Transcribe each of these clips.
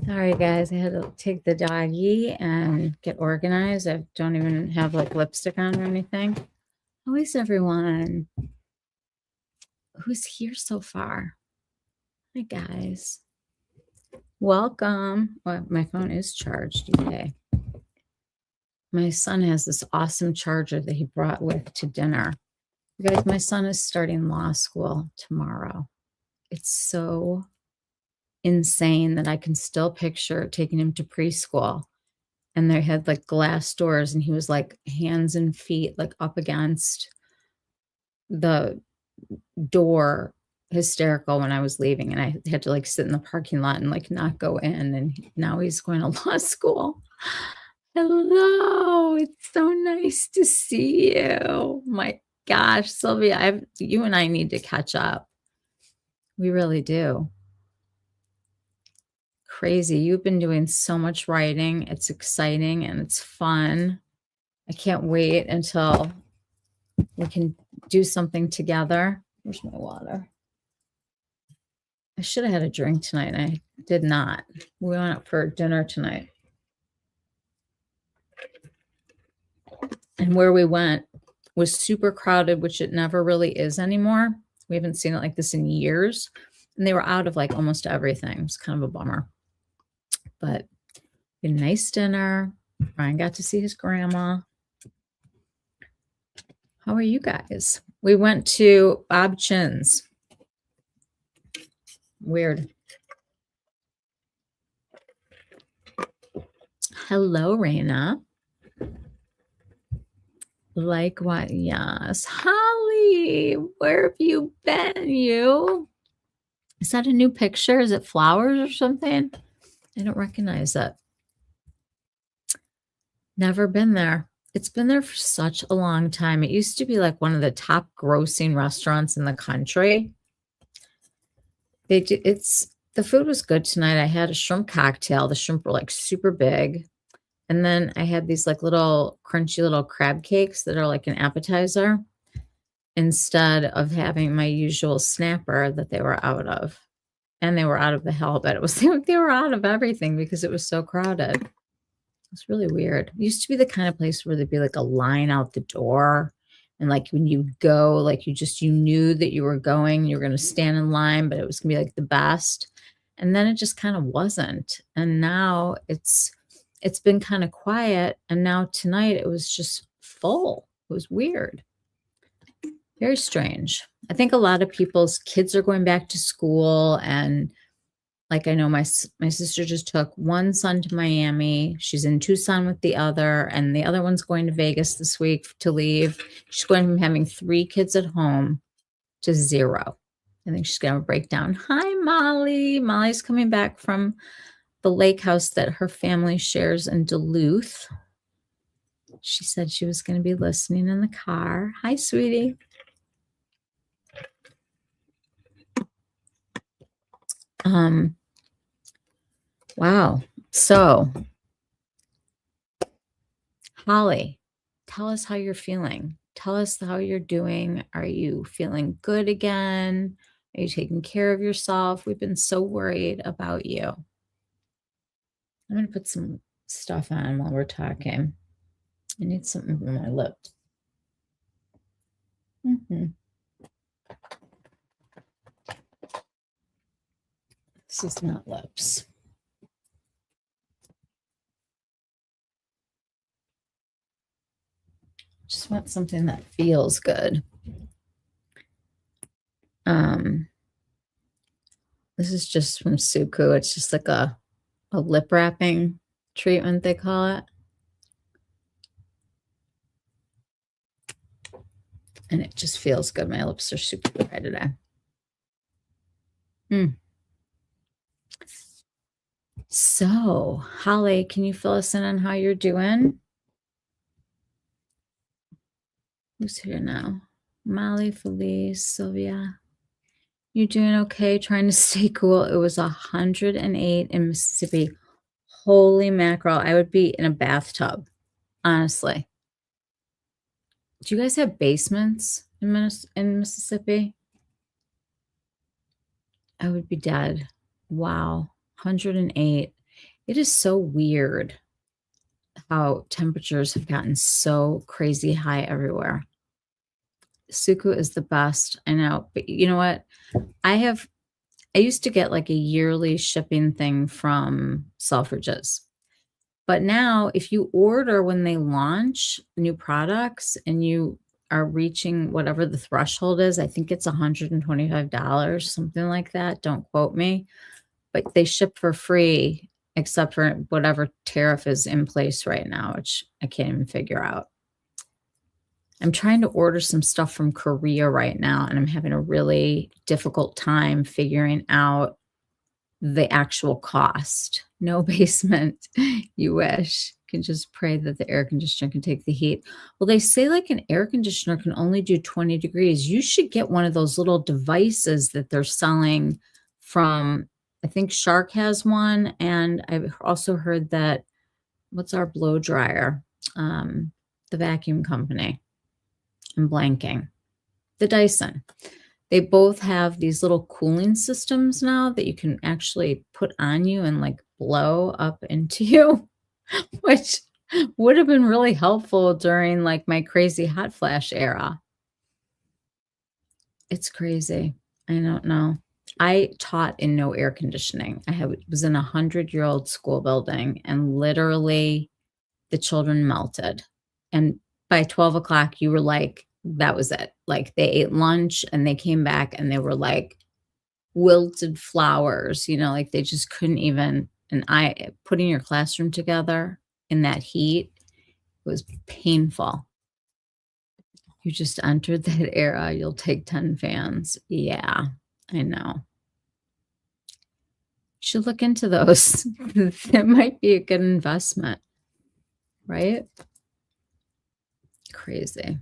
Sorry, guys. I had to take the doggy and get organized. I don't even have like lipstick on or anything. How is everyone? Who's here so far? Hi, guys. Welcome. Well, my phone is charged. Yay. My son has this awesome charger that he brought with to dinner. You guys, my son is starting law school tomorrow. It's so insane that I can still picture taking him to preschool. And they had like glass doors, and he was like hands and feet like up against the door, hysterical when I was leaving, and I had to like sit in the parking lot and like not go in. And now he's going to law school. Hello, it's so nice to see you. My gosh, Sylvia, you and I need to catch up. We really do. Crazy. You've been doing so much writing. It's exciting and it's fun. I can't wait until we can do something together. Where's my water? I should have had a drink tonight, and I did not. We went out for dinner tonight. And where we went was super crowded, which it never really is anymore. We haven't seen it like this in years. And they were out of like almost everything. It's kind of a bummer. But a nice dinner. Ryan got to see his grandma. How are you guys? We went to Bob Chin's. Weird. Hello, Raina. Like what? Yes. Holly, where have you been, you? Is that a new picture? Is it flowers or something? I don't recognize it. Never been there. It's been there for such a long time. It used to be like one of the top grossing restaurants in the country. The food was good tonight. I had a shrimp cocktail. The shrimp were like super big. And then I had these like little crunchy little crab cakes that are like an appetizer instead of having my usual snapper that they were out of. And they were out of the halibut. It was they were out of everything because it was so crowded. It's really weird. It used to be the kind of place where there'd be like a line out the door. And like when you go, like you knew that you were going, you were going to stand in line, but it was going to be like the best. And then it just kind of wasn't. And now it's been kind of quiet. And now tonight it was just full. It was weird. Very strange. I think a lot of people's kids are going back to school, and like I know my sister just took one son to Miami. She's in Tucson with the other, and the other one's going to Vegas this week to leave. She's going from having 3 kids at home to 0. I think she's going to break down. Hi, Molly. Molly's coming back from the lake house that her family shares in Duluth. She said she was going to be listening in the car. Hi, sweetie. Wow. So, Holly, tell us how you're feeling. Tell us how you're doing. Are you feeling good again? Are you taking care of yourself? We've been so worried about you. I'm going to put some stuff on while we're talking. I need something for my lips. This is not lips. Just want something that feels good. This is just from Suku. It's just like a lip wrapping treatment, they call it. And it just feels good. My lips are super dry today. So, Holly, can you fill us in on how you're doing? Who's here now? Molly, Felice, Sylvia. You doing okay? Trying to stay cool. It was 108 in Mississippi. Holy mackerel. I would be in a bathtub, honestly. Do you guys have basements in Mississippi? I would be dead. Wow. 108. It is so weird how temperatures have gotten so crazy high everywhere. Suku is the best, I know, but you know what? I used to get like a yearly shipping thing from Selfridges. But now if you order when they launch new products and you are reaching whatever the threshold is, I think it's $125, something like that. Don't quote me, but they ship for free except for whatever tariff is in place right now, which I can't even figure out. I'm trying to order some stuff from Korea right now, and I'm having a really difficult time figuring out the actual cost. No basement. You wish. You can just pray that the air conditioner can take the heat. Well, they say like an air conditioner can only do 20 degrees. You should get one of those little devices that they're selling from, I think Shark has one. And I've also heard that, what's our blow dryer? The vacuum company. I'm blanking. The Dyson. They both have these little cooling systems now that you can actually put on you and like blow up into you, which would have been really helpful during like my crazy hot flash era. It's crazy. I don't know. I taught in no air conditioning. Was in a 100-year-old school building, and literally the children melted. And by 12 o'clock, you were like, that was it. Like they ate lunch and they came back and they were like wilted flowers, like they just couldn't even. And putting your classroom together in that heat was painful. You just entered that era. You'll take 10 fans. Yeah, I know. Should look into those. That might be a good investment, right? Crazy.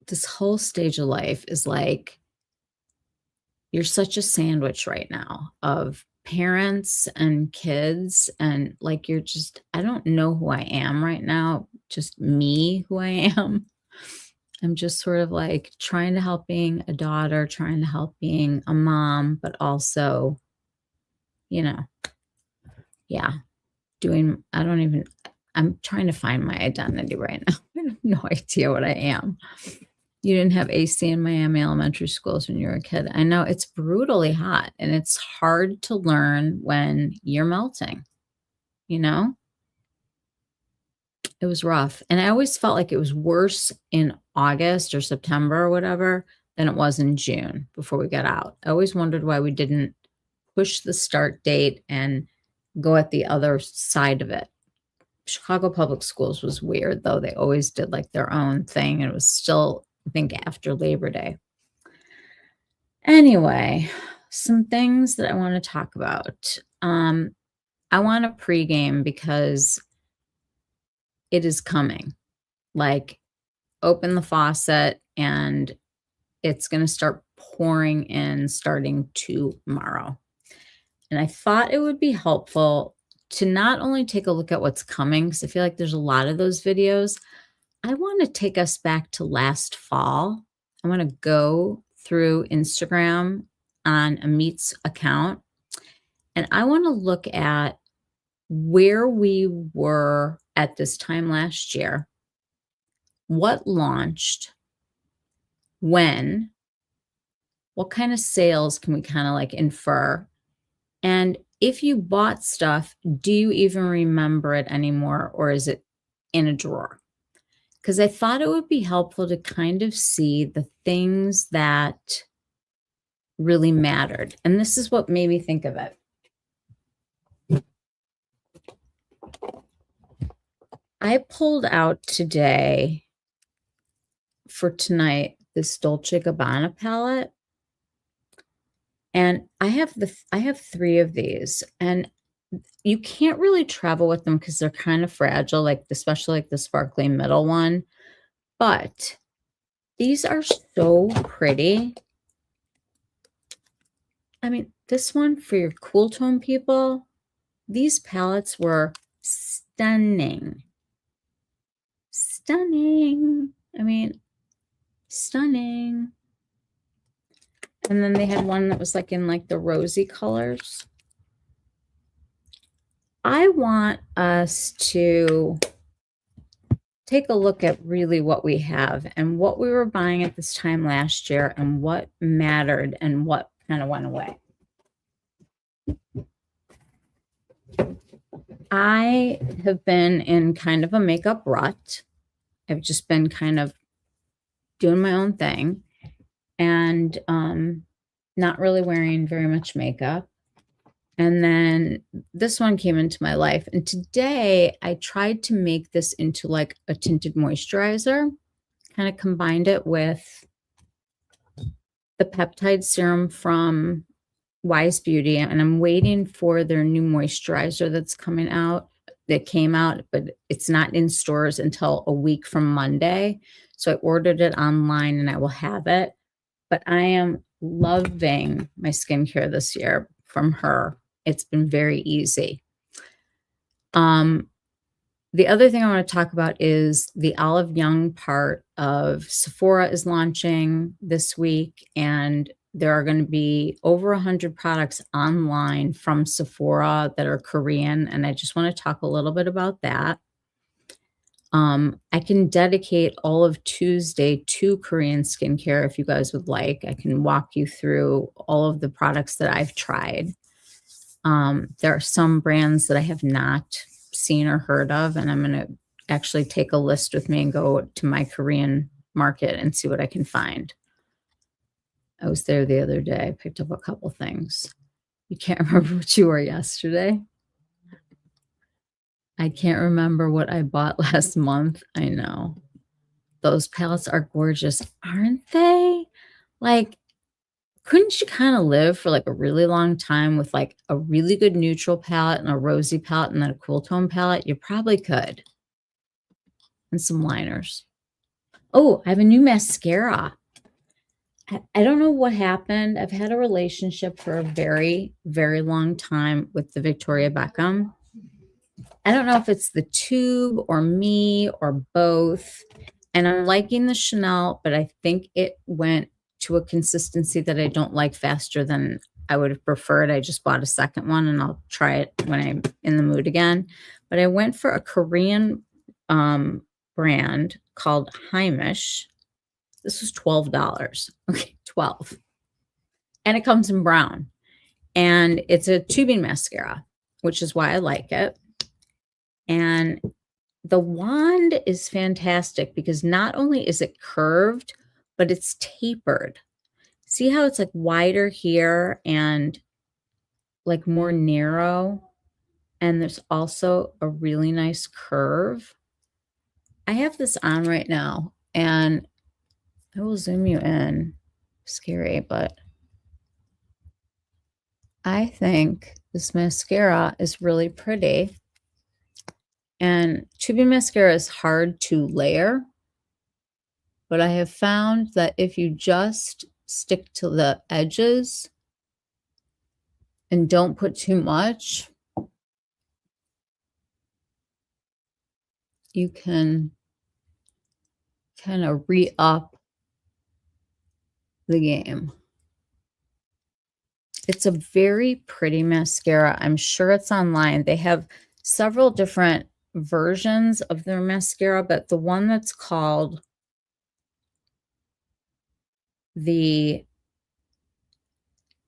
This whole stage of life is like, you're such a sandwich right now of parents and kids, and like I don't know who I am right now, just me, who I am. I'm just sort of like trying to help being a daughter, trying to help being a mom, but also, yeah, I'm trying to find my identity right now. I have no idea what I am. You didn't have AC in Miami elementary schools when you were a kid. I know it's brutally hot, and it's hard to learn when you're melting, It was rough. And I always felt like it was worse in August or September or whatever than it was in June before we got out. I always wondered why we didn't push the start date and go at the other side of it. Chicago Public Schools was weird, though. They always did like their own thing. And it was still, I think, after Labor Day. Anyway, some things that I want to talk about. I want a pregame because it is coming. Like, open the faucet and it's going to start pouring in starting tomorrow. And I thought it would be helpful to not only take a look at what's coming, because I feel like there's a lot of those videos. I want to take us back to last fall. I want to go through Instagram on Amit's account, and I want to look at where we were at this time last year, what launched, when, what kind of sales can we kind of like infer, and if you bought stuff, do you even remember it anymore, or is it in a drawer? Because I thought it would be helpful to kind of see the things that really mattered. And this is what made me think of it. I pulled out today for tonight this Dolce & Gabbana palette. And I have 3 of these, and you can't really travel with them because they're kind of fragile, like especially like the sparkly middle one. But these are so pretty. I mean, this one for your cool tone people, these palettes were stunning. Stunning. I mean, stunning. And then they had one that was like in like the rosy colors. I want us to take a look at really what we have and what we were buying at this time last year and what mattered and what kind of went away. I have been in kind of a makeup rut. I've just been kind of doing my own thing and not really wearing very much makeup. And then this one came into my life. And today I tried to make this into like a tinted moisturizer, kind of combined it with the peptide serum from Wise Beauty. And I'm waiting for their new moisturizer that's coming out, that came out, but it's not in stores until a week from Monday. So I ordered it online and I will have it. But I am loving my skincare this year from her. It's been very easy. The other thing I want to talk about is the Olive Young part of Sephora is launching this week, and there are going to be over 100 products online from Sephora that are Korean, and I just want to talk a little bit about that. I can dedicate all of Tuesday to Korean skincare if you guys would like. I can walk you through all of the products that I've tried. There are some brands that I have not seen or heard of, and I'm going to actually take a list with me and go to my Korean market and see what I can find. I was there the other day. I picked up a couple things. You can't remember what you wore yesterday? I can't remember what I bought last month. I know. Those palettes are gorgeous, aren't they? Like, couldn't you kind of live for like a really long time with like a really good neutral palette and a rosy palette and then a cool tone palette? You probably could. And some liners. Oh, I have a new mascara. I don't know what happened. I've had a relationship for a very, very long time with the Victoria Beckham. I don't know if it's the tube or me or both. And I'm liking the Chanel, but I think it went to a consistency that I don't like faster than I would have preferred. I just bought a second one and I'll try it when I'm in the mood again. But I went for a Korean brand called Heimish. This was $12. Okay, 12. And it comes in brown. And it's a tubing mascara, which is why I like it. And the wand is fantastic because not only is it curved, but it's tapered. See how it's like wider here and like more narrow? And there's also a really nice curve. I have this on right now and I will zoom you in. Scary, but I think this mascara is really pretty. And tubing mascara is hard to layer, but I have found that if you just stick to the edges and don't put too much, you can kind of re-up the game. It's a very pretty mascara. I'm sure it's online. They have several different versions of their mascara, but the one that's called the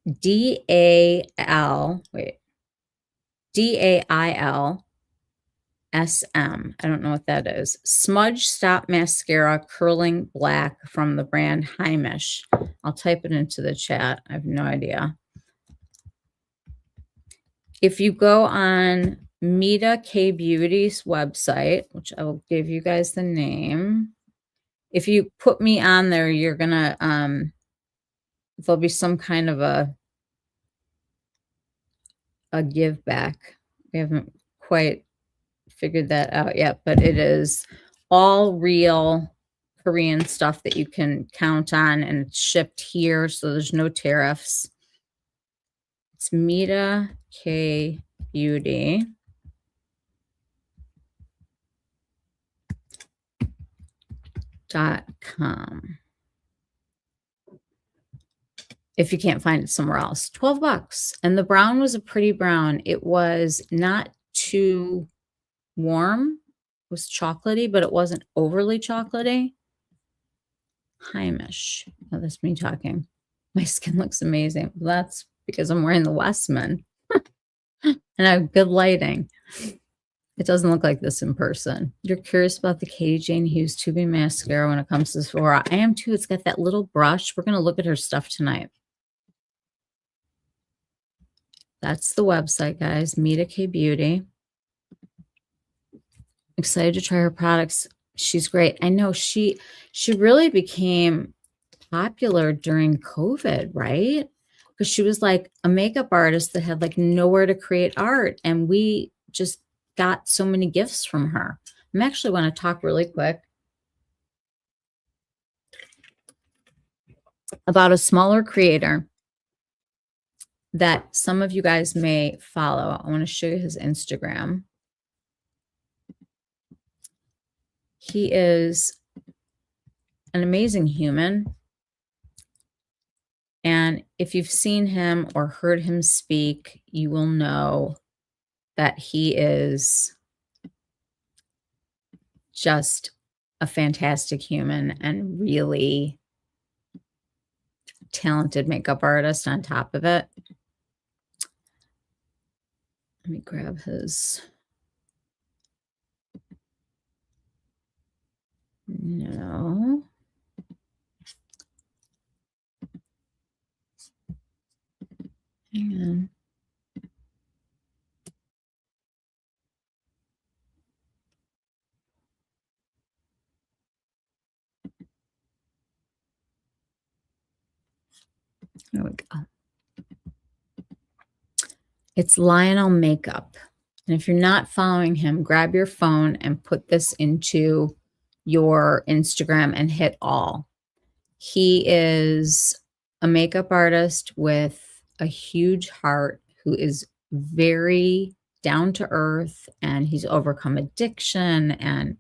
DAIL, wait, DAIL SM. I don't know what that is. Smudge Stop Mascara Curling Black from the brand Heimish. I'll type it into the chat. I have no idea. If you go on Mita K Beauty's website, which I will give you guys the name. If you put me on there, you're gonna there'll be some kind of a give back. We haven't quite figured that out yet, but it is all real Korean stuff that you can count on, and it's shipped here, so there's no tariffs. It's Mita K Beauty. .com. If you can't find it somewhere else, $12. And the brown was a pretty brown. It was not too warm. It was chocolatey, but it wasn't overly chocolatey. Heimish. Oh, that's me talking. My skin looks amazing. That's because I'm wearing the Westman and I have good lighting. It doesn't look like this in person. You're curious about the Katie Jane Hughes tubing mascara when it comes to Sephora. I am too. It's got that little brush. We're going to look at her stuff tonight. That's the website, guys. Mita K Beauty. Excited to try her products. She's great. I know she really became popular during COVID, right? Because she was like a makeup artist that had like nowhere to create art. And we just got so many gifts from her. I actually want to talk really quick about a smaller creator that some of you guys may follow. I want to show you his Instagram. He is an amazing human. And if you've seen him or heard him speak, you will know that he is just a fantastic human and really talented makeup artist on top of it. Let me grab his. No. Hang on. There we go. It's Lionel Makeup. And if you're not following him, grab your phone and put this into your Instagram and hit all. He is a makeup artist with a huge heart who is very down to earth, and he's overcome addiction and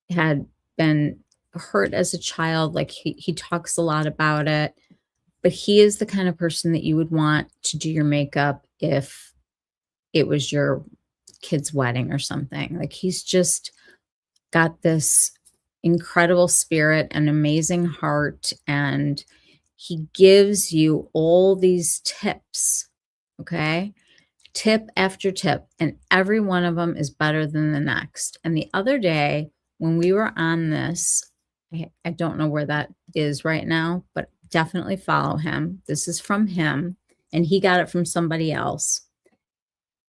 had been hurt as a child. Like he talks a lot about it, but he is the kind of person that you would want to do your makeup if it was your kid's wedding or something. Like he's just got this incredible spirit and amazing heart, and he gives you all these tips, okay? Tip after tip, and every one of them is better than the next. And the other day when we were on this, I don't know where that is right now, but definitely follow him. This is from him, and he got it from somebody else.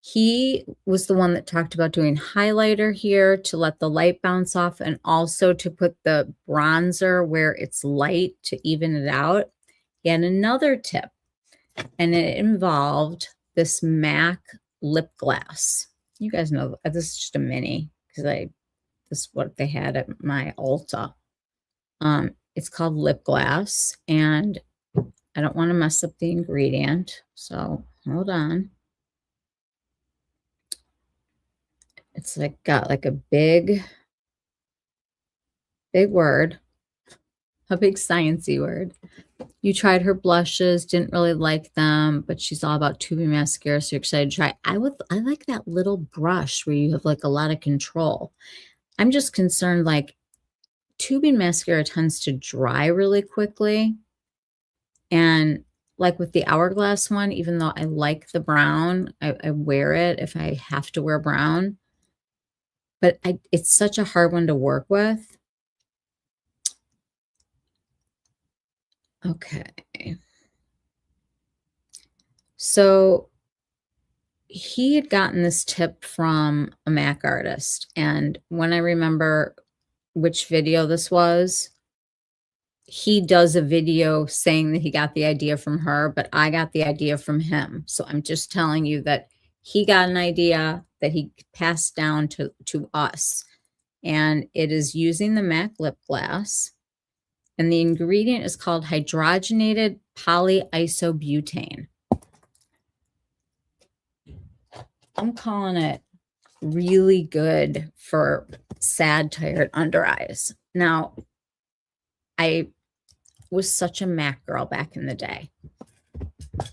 He was the one that talked about doing highlighter here to let the light bounce off, and also to put the bronzer where it's light to even it out. He had another tip, and it involved this MAC lip gloss. You guys know this is just a mini because this is what they had at my Ulta. It's called lip gloss, and I don't want to mess up the ingredient, so hold on. It's like got like a big word, a big sciencey word. You tried her blushes, didn't really like them, but she's all about tubing mascara, so you're excited to try. I like that little brush where you have like a lot of control. I'm just concerned, like tubing mascara tends to dry really quickly. And like with the Hourglass one, even though I like the brown, I wear it if I have to wear brown. But it's such a hard one to work with. Okay. So he had gotten this tip from a MAC artist. And when I remember which video this was, he does a video saying that he got the idea from her, but I got the idea from him. So I'm just telling you that he got an idea that he passed down to us. And it is using the MAC lip gloss. And the ingredient is called hydrogenated polyisobutane. I'm calling it really good for sad, tired under eyes. Now, I was such a MAC girl back in the day.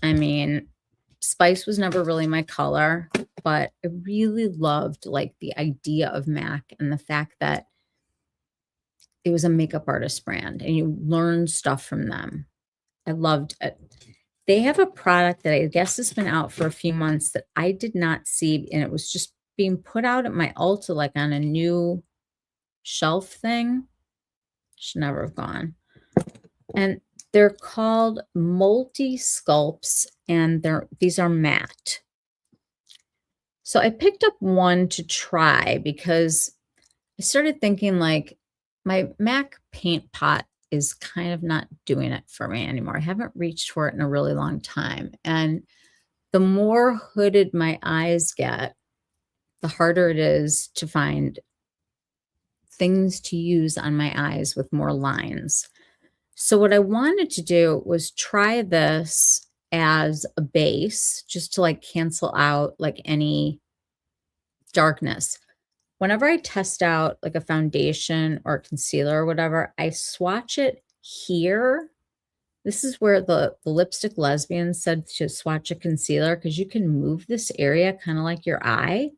I mean, Spice was never really my color, but I really loved like the idea of MAC and the fact that it was a makeup artist brand and you learn stuff from them. I loved it. They have a product that I guess has been out for a few months that I did not see, and it was just being put out at my Ulta, like on a new shelf thing. Should never have gone. And they're called Multi Sculpts, and these are matte. So I picked up one to try because I started thinking like my MAC paint pot is kind of not doing it for me anymore. I haven't reached for it in a really long time. And the more hooded my eyes get, the harder it is to find things to use on my eyes with more lines. So what I wanted to do was try this as a base just to like cancel out like any darkness. Whenever I test out like a foundation or concealer or whatever, I swatch it here. This is where the lipstick lesbian said to swatch a concealer because you can move this area kind of like your eye.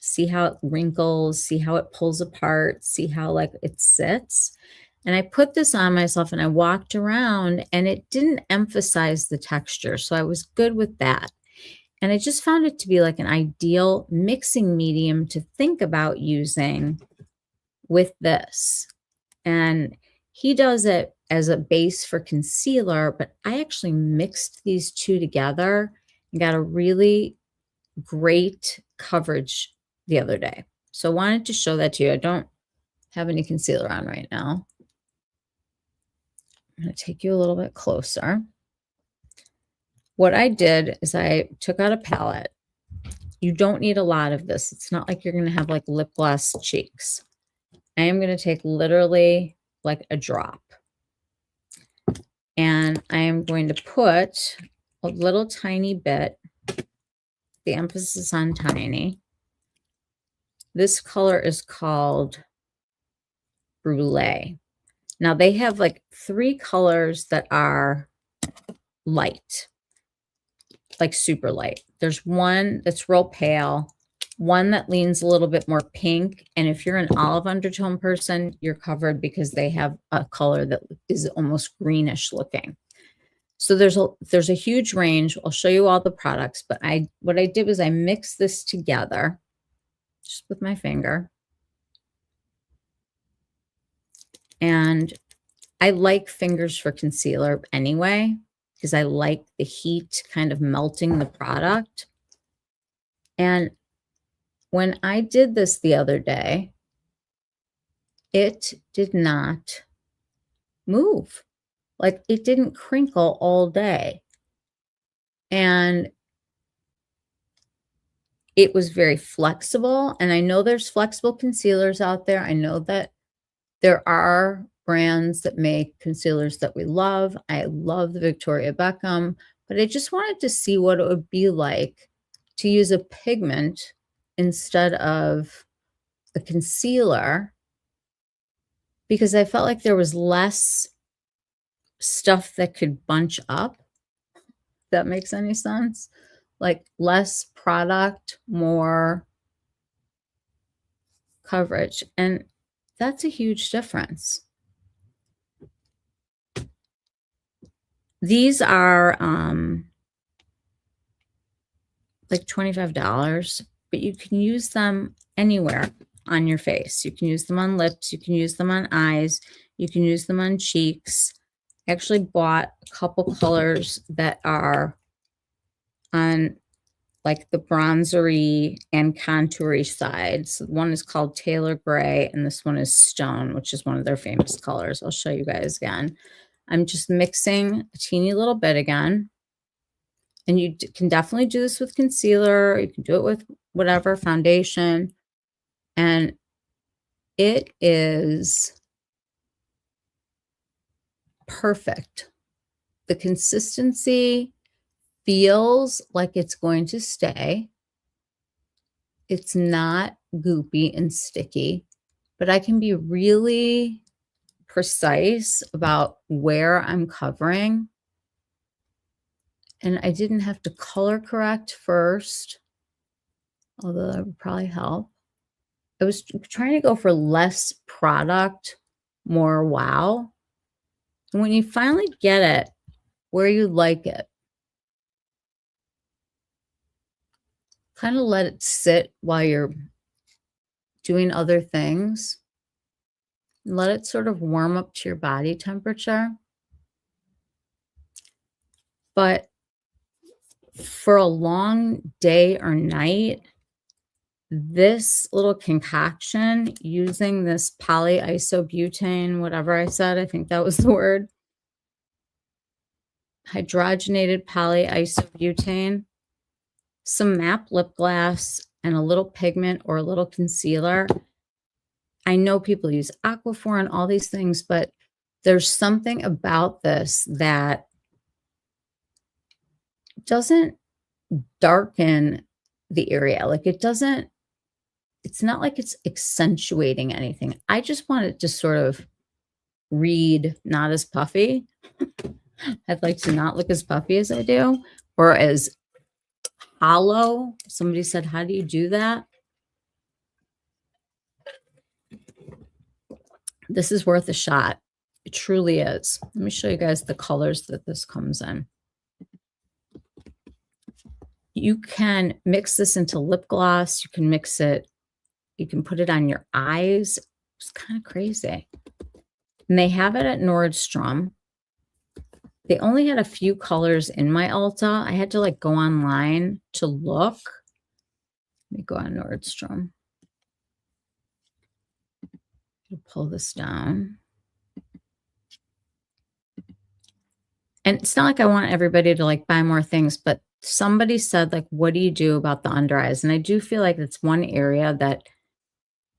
See how it wrinkles, see how it pulls apart, see how like it sits. And I put this on myself and I walked around and it didn't emphasize the texture. So I was good with that. And I just found it to be like an ideal mixing medium to think about using with this. And he does it as a base for concealer, but I actually mixed these two together and got a really great coverage the other day. So I wanted to show that to you. I don't have any concealer on right now. I'm going to take you a little bit closer. What I did is I took out a palette. You don't need a lot of this. It's not like you're going to have like lip gloss cheeks. I am going to take literally like a drop. And I am going to put a little tiny bit, the emphasis on tiny. This color is called Brulee. Now they have like 3 colors that are light, like super light. There's one that's real pale, one that leans a little bit more pink. And if you're an olive undertone person, you're covered because they have a color that is almost greenish looking. So there's a huge range. I'll show you all the products, but what I did was I mixed this together just with my finger. And I like fingers for concealer anyway, because I like the heat kind of melting the product. And when I did this the other day, it did not move. Like it didn't crinkle all day. And it was very flexible. And I know there's flexible concealers out there. I know that there are brands that make concealers that we love. I love the Victoria Beckham, but I just wanted to see what it would be like to use a pigment instead of a concealer, because I felt like there was less stuff that could bunch up. If that makes any sense? Like less product, more coverage. And that's a huge difference. These are like $25, but you can use them anywhere on your face. You can use them on lips. You can use them on eyes. You can use them on cheeks. I actually bought a couple colors that are on like the bronzery and contoury side. So one is called Taylor Gray, and this one is Stone, which is one of their famous colors. I'll show you guys again. I'm just mixing a teeny little bit again. And you can definitely do this with concealer. You can do it with whatever foundation. And it is perfect. The consistency feels like it's going to stay. It's not goopy and sticky, but I can be really precise about where I'm covering. And I didn't have to color correct first. although that would probably help. I was trying to go for less product, more wow. And when you finally get it where you like it, kind of let it sit while you're doing other things. Let it sort of warm up to your body temperature. But for a long day or night, this little concoction using this polyisobutane, whatever I said, I think that was the word, hydrogenated polyisobutane, some matte lip gloss, and a little pigment or a little concealer. I know people use Aquaphor and all these things, but there's something about this that doesn't darken the area. Like it's not like it's accentuating anything. I just want it to sort of read not as puffy. I'd like to not look as puffy as I do or as hollow. Somebody said, how do you do that? This is worth a shot. It truly is. Let me show you guys the colors that this comes in. You can mix this into lip gloss. You can mix it. You can put it on your eyes. It's kind of crazy. And they have it at Nordstrom. They only had a few colors in my Ulta. I had to like go online to look. Let me go on Nordstrom. I'll pull this down. And it's not like I want everybody to like buy more things, but somebody said like, what do you do about the under eyes? And I do feel like it's one area that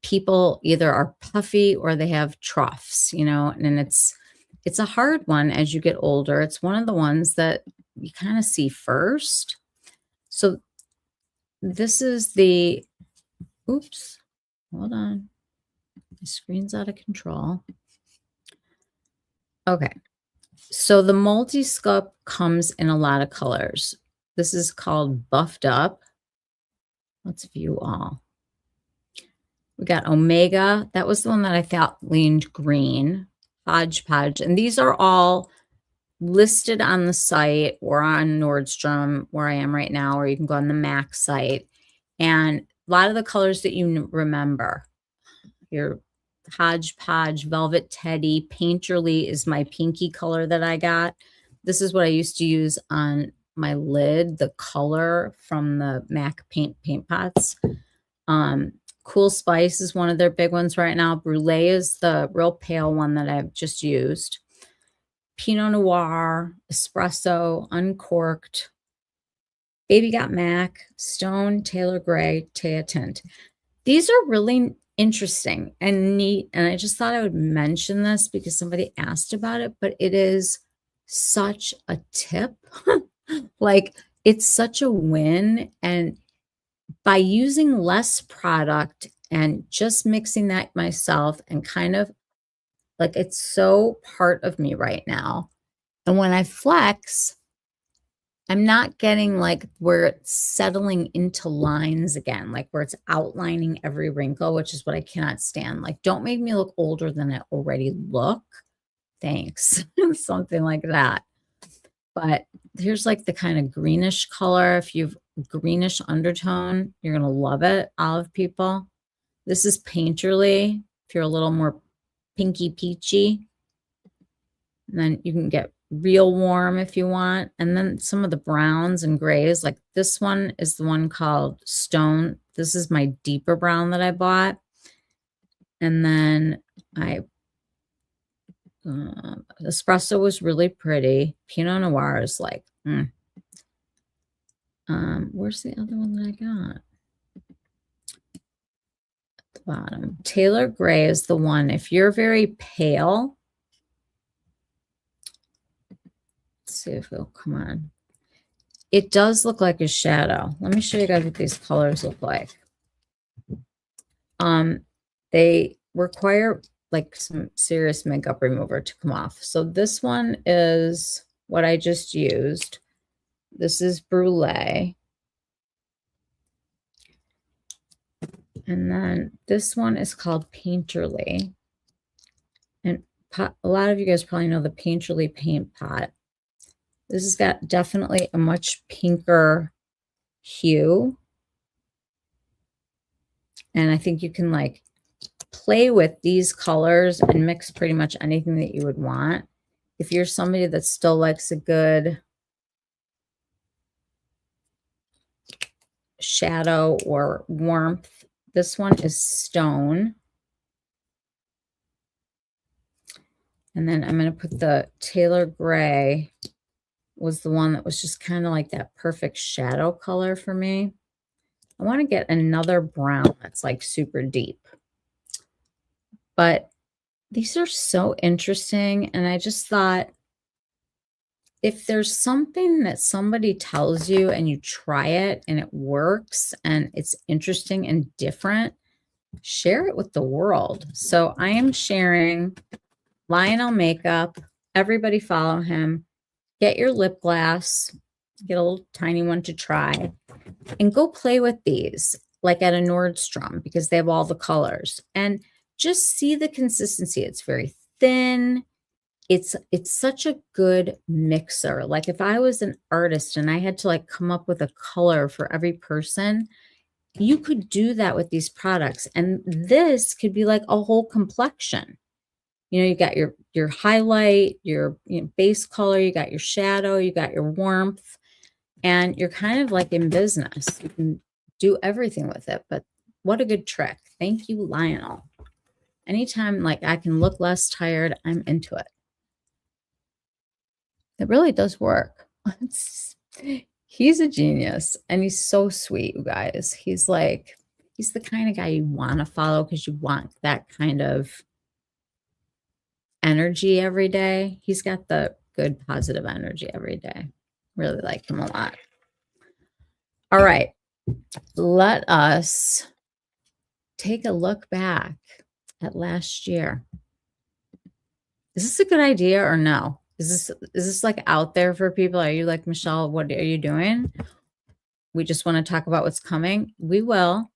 people either are puffy or they have troughs, you know, and it's a hard one as you get older. It's one of the ones that you kind of see first. So this is the, oops, hold on. My screen's out of control. Okay. So the multi-scope comes in a lot of colors. This is called Buffed Up. Let's view all. We got Omega. That was the one that I thought leaned green. Hodgepodge. And these are all listed on the site or on Nordstrom, where I am right now, or you can go on the MAC site. And a lot of the colors that you remember. Your Hodgepodge, Velvet Teddy, Painterly is my pinky color that I got. This is what I used to use on my lid, the color from the MAC paint pots. Cool Spice is one of their big ones right now. Brulee is the real pale one that I've just used. Pinot Noir, Espresso, Uncorked, Baby Got MAC, Stone, Taylor Gray, Taya Tint. These are really interesting and neat. And I just thought I would mention this because somebody asked about it, but it is such a tip. Like it's such a win. And by using less product and just mixing that myself and kind of like it's so part of me right now. And when I flex, I'm not getting like where it's settling into lines again, like where it's outlining every wrinkle, which is what I cannot stand. Like, don't make me look older than I already look. Thanks. Something like that. But here's like the kind of greenish color. If you've greenish undertone, you're going to love it. Olive people. This is Painterly. If you're a little more pinky peachy, and then you can get real warm if you want. And then some of the browns and grays, like this one is the one called Stone. This is my deeper brown that I bought. And then Espresso was really pretty. Pinot Noir is like, where's the other one that I got? At the bottom. Taylor Gray is the one. If you're very pale, let's see if it'll come on. It does look like a shadow. Let me show you guys what these colors look like. They require like some serious makeup remover to come off. So this one is what I just used. This is Brulee. And then this one is called Painterly. And a lot of you guys probably know the Painterly paint pot. This has got definitely a much pinker hue. And I think you can like play with these colors and mix pretty much anything that you would want. If you're somebody that still likes a good shadow or warmth, this one is Stone. And then I'm going to put the Taylor Gray, was the one that was just kind of like that perfect shadow color for me. I want to get another brown that's like super deep. But these are so interesting. And I just thought, if there's something that somebody tells you and you try it and it works and it's interesting and different, share it with the world. So I am sharing Lionel Makeup. Everybody follow him. Get your lip gloss. Get a little tiny one to try. And go play with these, like at a Nordstrom, because they have all the colors. And just see the consistency. It's very thin. It's such a good mixer. Like if I was an artist and I had to like come up with a color for every person, you could do that with these products. And this could be like a whole complexion. You know, you got your highlight, your base color, you got your shadow, you got your warmth, and you're kind of like in business. You can do everything with it. But what a good trick. Thank you, Lionel. Anytime like I can look less tired, I'm into it. It really does work. He's a genius and he's so sweet, you guys. He's the kind of guy you want to follow because you want that kind of energy every day. He's got the good, positive energy every day. Really like him a lot. All right. Let us take a look back at last year. Is this a good idea or no? Is this like out there for people? Are you like, Michelle, what are you doing? We just want to talk about what's coming. We will.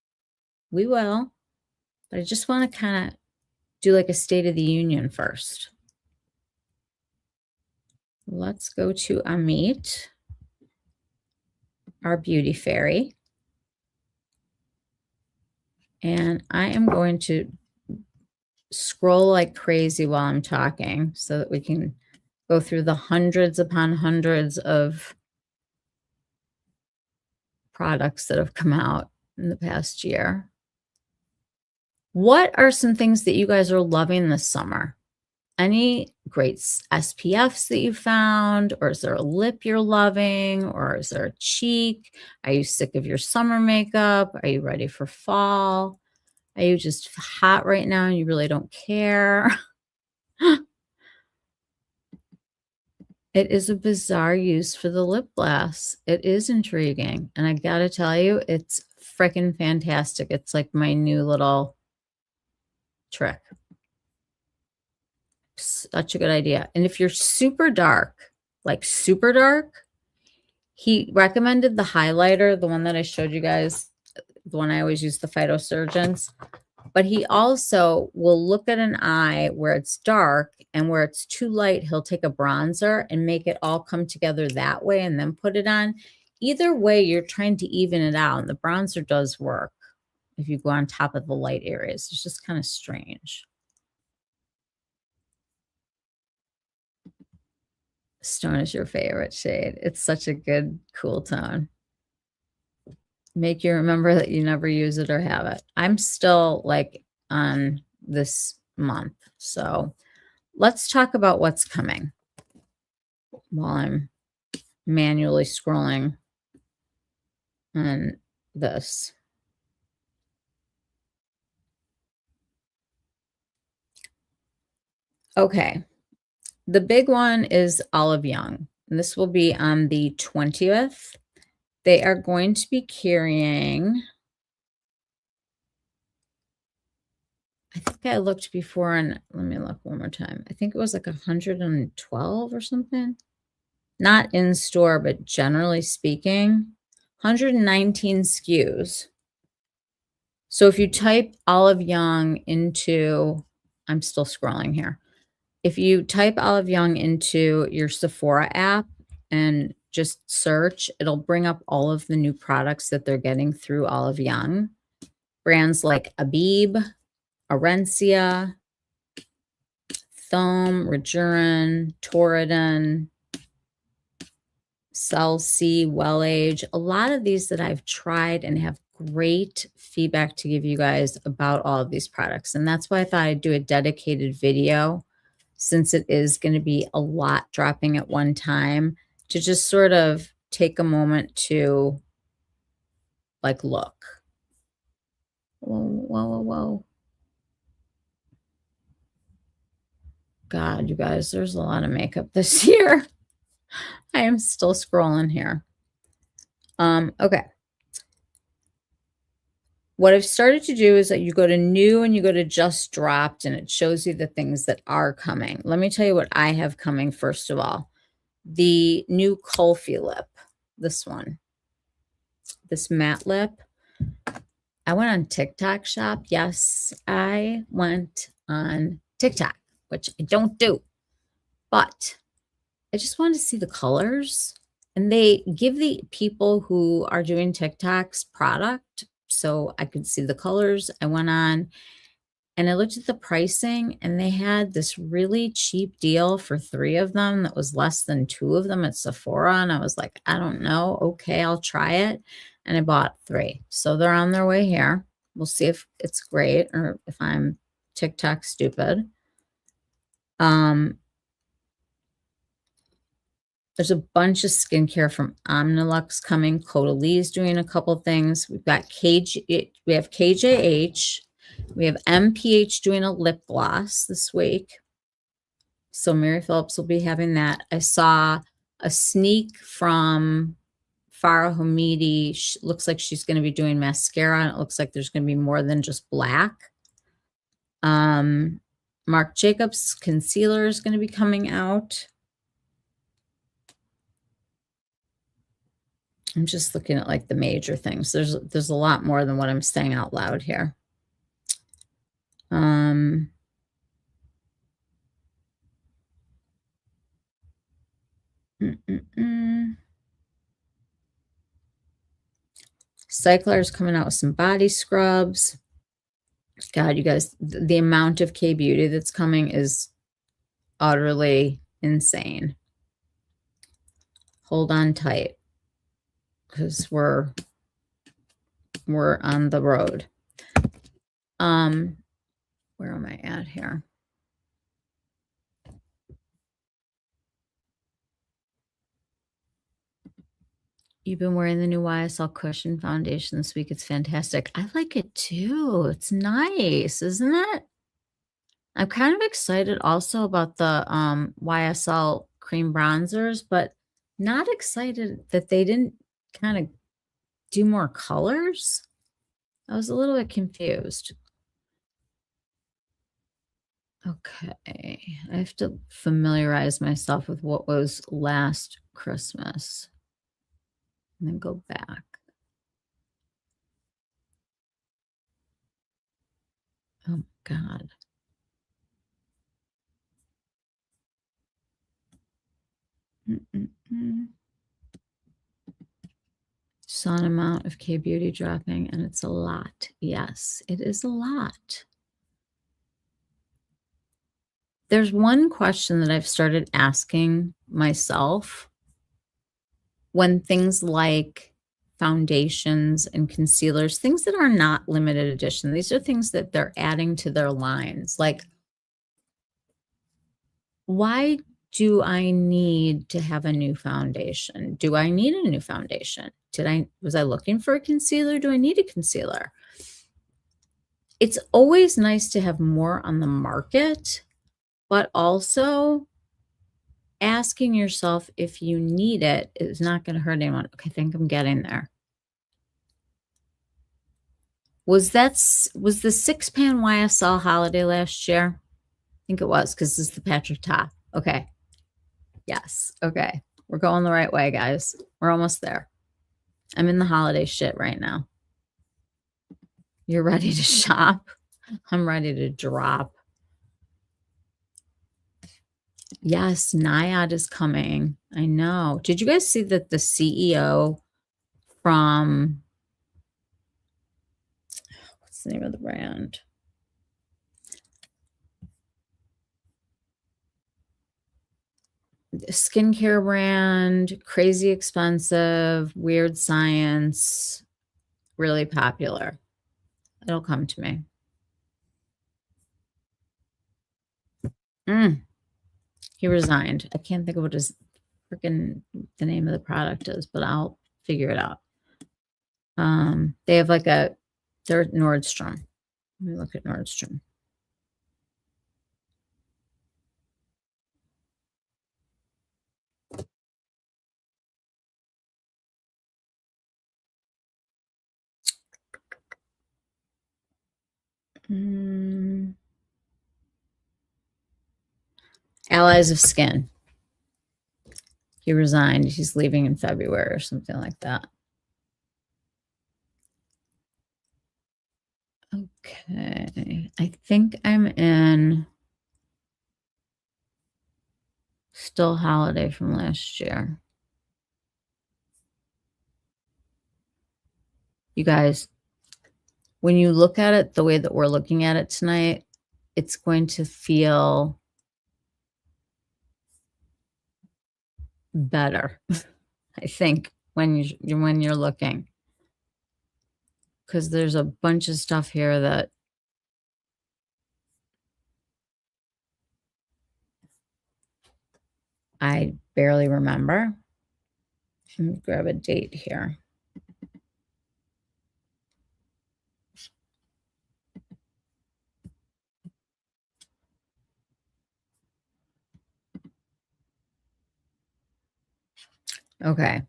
But I just want to kind of do like a State of the Union first. Let's go to Amit, our beauty fairy. And I am going to scroll like crazy while I'm talking so that we can go through the hundreds upon hundreds of products that have come out in the past year. What are some things that you guys are loving this summer? Any great SPFs that you found? Or is there a lip you're loving? Or is there a cheek? Are you sick of your summer makeup? Are you ready for fall? Are you just hot right now and you really don't care? It is a bizarre use for the lip gloss. It is intriguing. And I got to tell you, it's freaking fantastic. It's like my new little trick. Such a good idea. And if you're super dark, like super dark, he recommended the highlighter, the one that I showed you guys, the one I always use, the Phytosurgeons. But he also will look at an eye where it's dark and where it's too light, he'll take a bronzer and make it all come together that way and then put it on. Either way, you're trying to even it out. And the bronzer does work if you go on top of the light areas. It's just kind of strange. Stone is your favorite shade. It's such a good, cool tone. Make you remember that you never use it or have it. I'm still like on this month. So let's talk about what's coming while I'm manually scrolling on this. Okay. The big one is Olive Young. And this will be on the 20th. They are going to be carrying, I think I looked before, and let me look one more time. I think it was like 112 or something. Not in store, but generally speaking, 119 SKUs. So if you type Olive Young into, I'm still scrolling here. If you type Olive Young into your Sephora app and just search, it'll bring up all of the new products that they're getting through Olive Young. Brands like Abib, Orencia, Thome, Rejurin, Toradin, Cell C, Well Age. A lot of these that I've tried and have great feedback to give you guys about all of these products. And that's why I thought I'd do a dedicated video, since it is going to be a lot dropping at one time, to just sort of take a moment to like look. Whoa, whoa, whoa, whoa. God, you guys, there's a lot of makeup this year. I am still scrolling here. Okay. What I've started to do is that you go to new and you go to just dropped, and it shows you the things that are coming. Let me tell you what I have coming first of all. The new Kulfi lip, this one, this matte lip. I went on TikTok shop. Yes, I went on TikTok, which I don't do, but I just wanted to see the colors. And they give the people who are doing TikToks product so I could see the colors. I went on and I looked at the pricing, and they had this really cheap deal for 3 of them that was less than 2 of them at Sephora. And I was like, I don't know. Okay, I'll try it. And I bought 3. So they're on their way here. We'll see if it's great or if I'm TikTok stupid. There's a bunch of skincare from Omnilux coming. Caudalie doing a couple things. We've got we have KJH. We have MPH doing a lip gloss this week. So Mary Phillips will be having that. I saw a sneak from Farah Hamidi. Looks like she's going to be doing mascara, and it looks like there's going to be more than just black. Marc Jacobs concealer is going to be coming out. I'm just looking at like the major things. There's a lot more than what I'm saying out loud here. Cycler is coming out with some body scrubs. God, you guys, the amount of K-Beauty that's coming is utterly insane. Hold on tight, because we're on the road. Where am I at here? You've been wearing the new YSL Cushion Foundation this week. It's fantastic. I like it too. It's nice, isn't it? I'm kind of excited also about the YSL cream bronzers, but not excited that they didn't kind of do more colors. I was a little bit confused. Okay, I have to familiarize myself with what was last Christmas and then go back. Oh my God. Saw an amount of K-Beauty dropping, and it's a lot. Yes, it is a lot. There's one question that I've started asking myself when things like foundations and concealers, things that are not limited edition, these are things that they're adding to their lines. Like, why do I need to have a new foundation? Do I need a new foundation? Was I looking for a concealer? Do I need a concealer? It's always nice to have more on the market, but also asking yourself if you need it is not going to hurt anyone. Okay, I think I'm getting there. Was the 6-pan YSL holiday last year? I think it was, because this is the Patrick Ta. Okay. Yes. Okay. We're going the right way, guys. We're almost there. I'm in the holiday shit right now. You're ready to shop? I'm ready to drop. Yes, NIAD is coming. I know. Did you guys see that the CEO from, what's the name of the brand? Skincare brand, crazy expensive, weird science, really popular. It'll come to me. He resigned. I can't think of what his freaking the name of the product is, but I'll figure it out. They have like they're Nordstrom. Let me look at Nordstrom. Allies of Skin. He resigned. He's leaving in February or something like that. Okay. I think I'm in still holiday from last year. You guys, when you look at it the way that we're looking at it tonight, it's going to feel better, I think, when you're looking, because there's a bunch of stuff here that I barely remember. Let me grab a date here. Okay.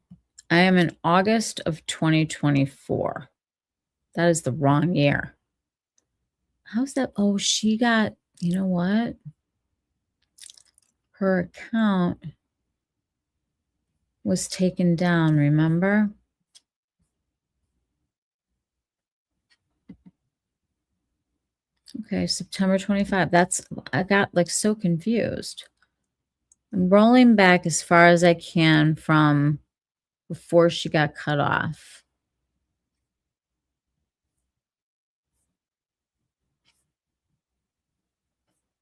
I am in August of 2024. That is the wrong year. How's that? Oh, she got, you know what? Her account was taken down, remember? Okay, September 25. I got like so confused. I'm rolling back as far as I can from before she got cut off.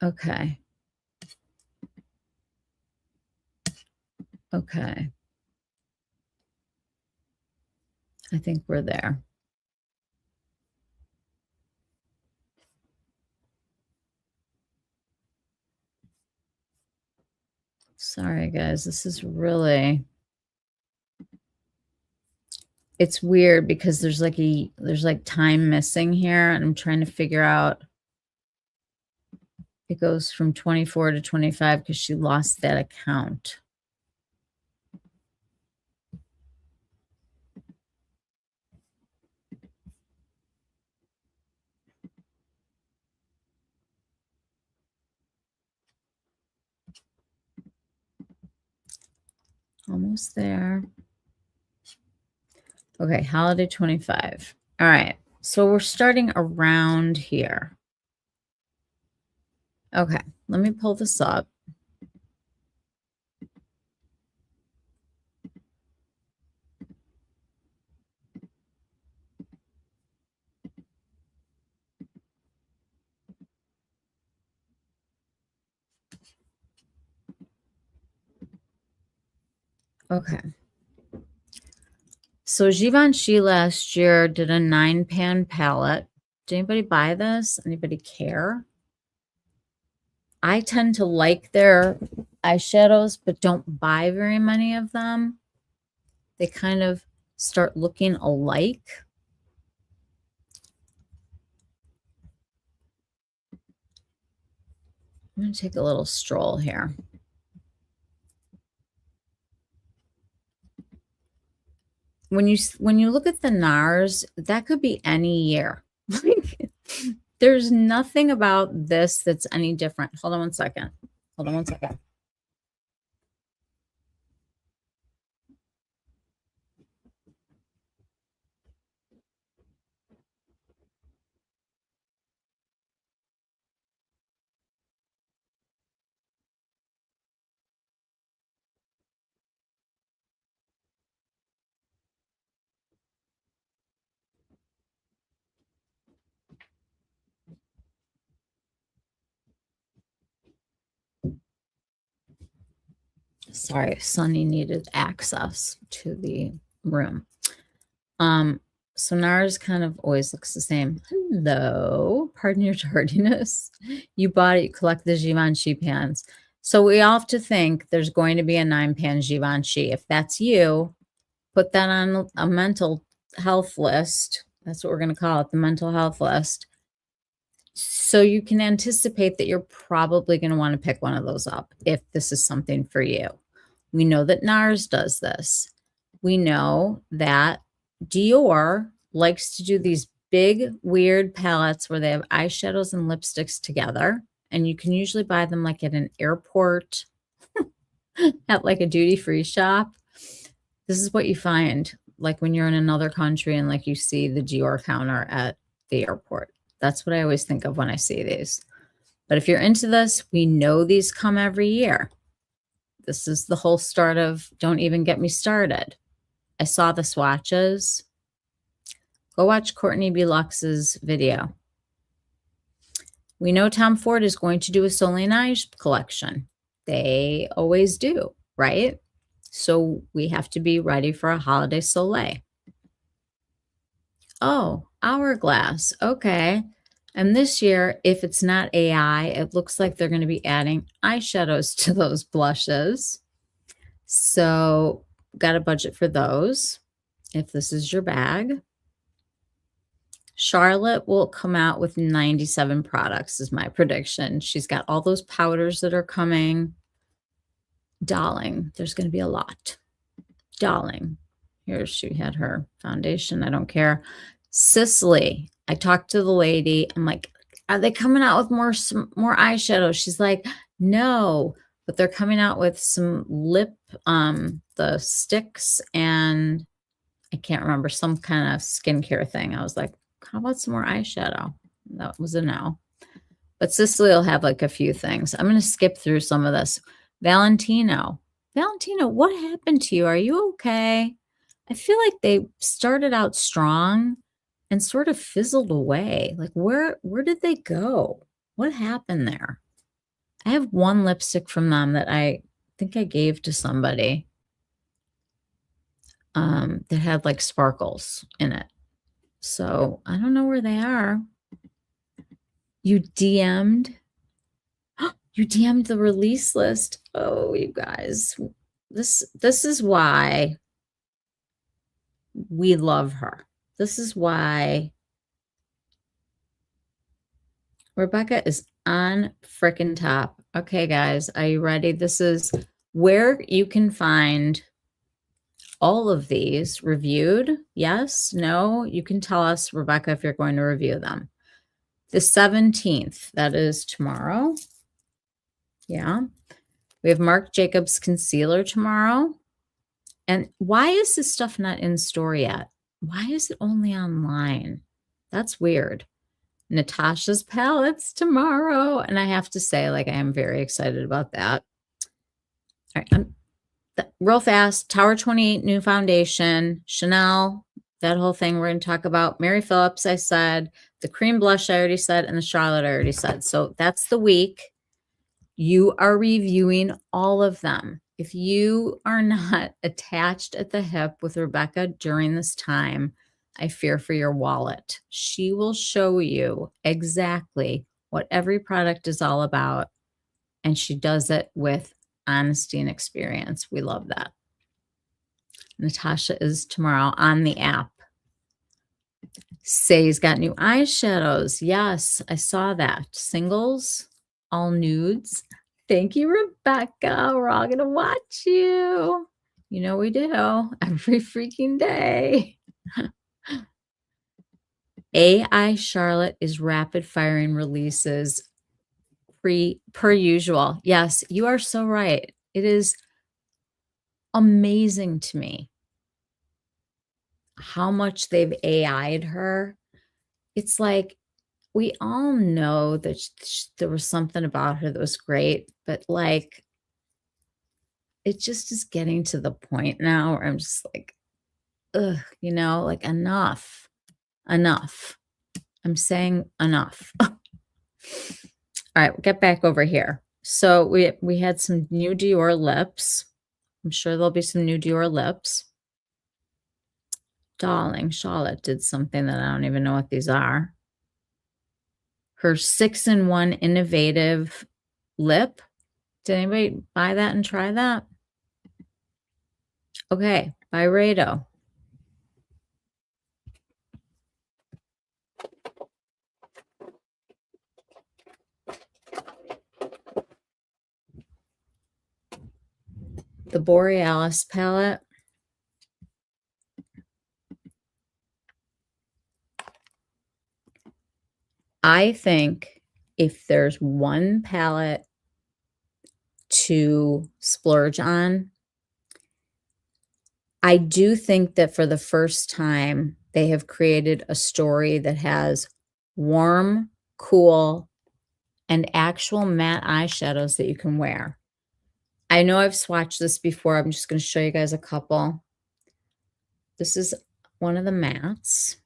Okay. Okay. I think we're there. Sorry, guys. This is really, it's weird because there's like time missing here, and I'm trying to figure out. It goes from 24 to 25 because she lost that account. Almost there. Okay, holiday 25. All right, so we're starting around here. Okay, let me pull this up. Okay. So Givenchy last year did a 9-pan palette. Did anybody buy this? Anybody care? I tend to like their eyeshadows, but don't buy very many of them. They kind of start looking alike. I'm going to take a little stroll here. When you look at the NARS, that could be any year. There's nothing about this that's any different. Hold on one second. Hold on one second. Sorry, Sunny needed access to the room. So NARS kind of always looks the same. Hello, pardon your tardiness. You bought it, you collect the Givenchy pans. So we all have to think there's going to be a 9-pan Givenchy. If that's you, put that on a mental health list. That's what we're going to call it, the mental health list. So you can anticipate that you're probably going to want to pick one of those up if this is something for you. We know that NARS does this. We know that Dior likes to do these big, weird palettes where they have eyeshadows and lipsticks together. And you can usually buy them like at an airport, at like a duty-free shop. This is what you find like when you're in another country and like you see the Dior counter at the airport. That's what I always think of when I see these. But if you're into this, we know these come every year. This is the whole start of Don't Even Get Me Started. I saw the swatches. Go watch Courtney B. Lux's video. We know Tom Ford is going to do a Soleil Neige collection. They always do, right? So we have to be ready for a holiday Soleil. Oh, Hourglass. Okay. And this year, if it's not AI, it looks like they're going to be adding eyeshadows to those blushes. So got a budget for those if this is your bag. Charlotte will come out with 97 products is my prediction. She's got all those powders that are coming. Darling, there's going to be a lot. Darling. Here she had her foundation. I don't care. Cicely, I talked to the lady. I'm like, are they coming out with more eyeshadow? She's like, no, but they're coming out with some lip, the sticks, and I can't remember, some kind of skincare thing. I was like, how about some more eyeshadow? That was a no. But Cicely will have like a few things. I'm going to skip through some of this. Valentino, what happened to you? Are you okay? I feel like they started out strong and sort of fizzled away. Like where did they go? What happened there? I have one lipstick from them that I think I gave to somebody that had like sparkles in it. So I don't know where they are. You DM'd? You DM'd the release list. Oh, you guys. This is why we love her. This is why Rebecca is on frickin' top. Okay, guys, are you ready? This is where you can find all of these reviewed. Yes, no, you can tell us, Rebecca, if you're going to review them. The 17th, that is tomorrow. Yeah. We have Marc Jacobs concealer tomorrow. And why is this stuff not in store yet? Why is it only online? That's weird. Natasha's palettes tomorrow. And I have to say, like, I am very excited about that. All right. Real fast. Tower 28 new foundation. Chanel, that whole thing we're going to talk about. Mary Phillips, I said. The cream blush, I already said. And the Charlotte, I already said. So that's the week. You are reviewing all of them. If you are not attached at the hip with Rebecca during this time, I fear for your wallet. She will show you exactly what every product is all about, and she does it with honesty and experience. We love that. Natasha is tomorrow on the app. Say's got new eyeshadows. Yes, I saw that. Singles, all nudes. Thank you, Rebecca. We're all going to watch you. You know we do every freaking day. AI Charlotte is rapid firing releases per usual. Yes, you are so right. It is amazing to me how much they've AI'd her. It's like, we all know that there was something about her that was great, but like, it just is getting to the point now where I'm just like, ugh, you know, like enough. I'm saying enough. All right, get back over here. So we had some new Dior lips. I'm sure there'll be some new Dior lips. Darling, Charlotte did something that I don't even know what these are. Her 6-in-1 innovative lip. Did anybody buy that and try that? Okay, Byredo. The Borealis palette. I think if there's one palette to splurge on, I do think that for the first time, they have created a story that has warm, cool, and actual matte eyeshadows that you can wear. I know I've swatched this before. I'm just going to show you guys a couple. This is one of the mattes.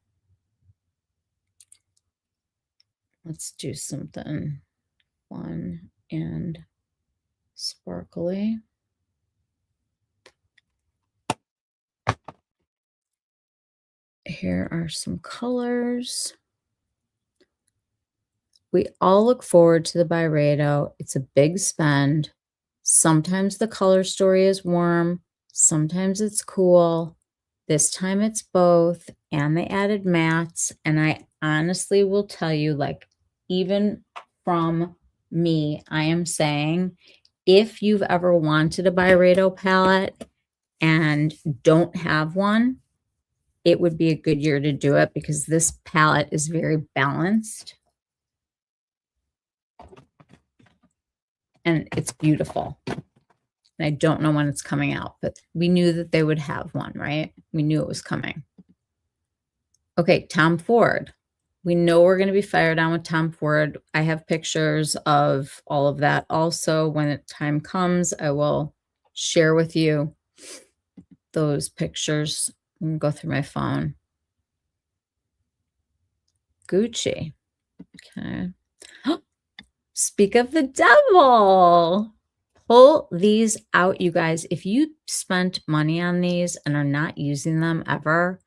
Let's do something fun and sparkly. Here are some colors. We all look forward to the Byredo. It's a big spend. Sometimes the color story is warm. Sometimes it's cool. This time it's both. And they added mattes. And I honestly will tell you, like, even from me, I am saying, if you've ever wanted a Byredo palette and don't have one, it would be a good year to do it because this palette is very balanced. And it's beautiful. And I don't know when it's coming out, but we knew that they would have one, right? We knew it was coming. Okay, Tom Ford. We know we're going to be fired on with Tom Ford. I have pictures of all of that. Also, when the time comes, I will share with you those pictures. I'm going to go through my phone. Gucci. Okay. Speak of the devil. Pull these out, you guys. If you spent money on these and are not using them ever,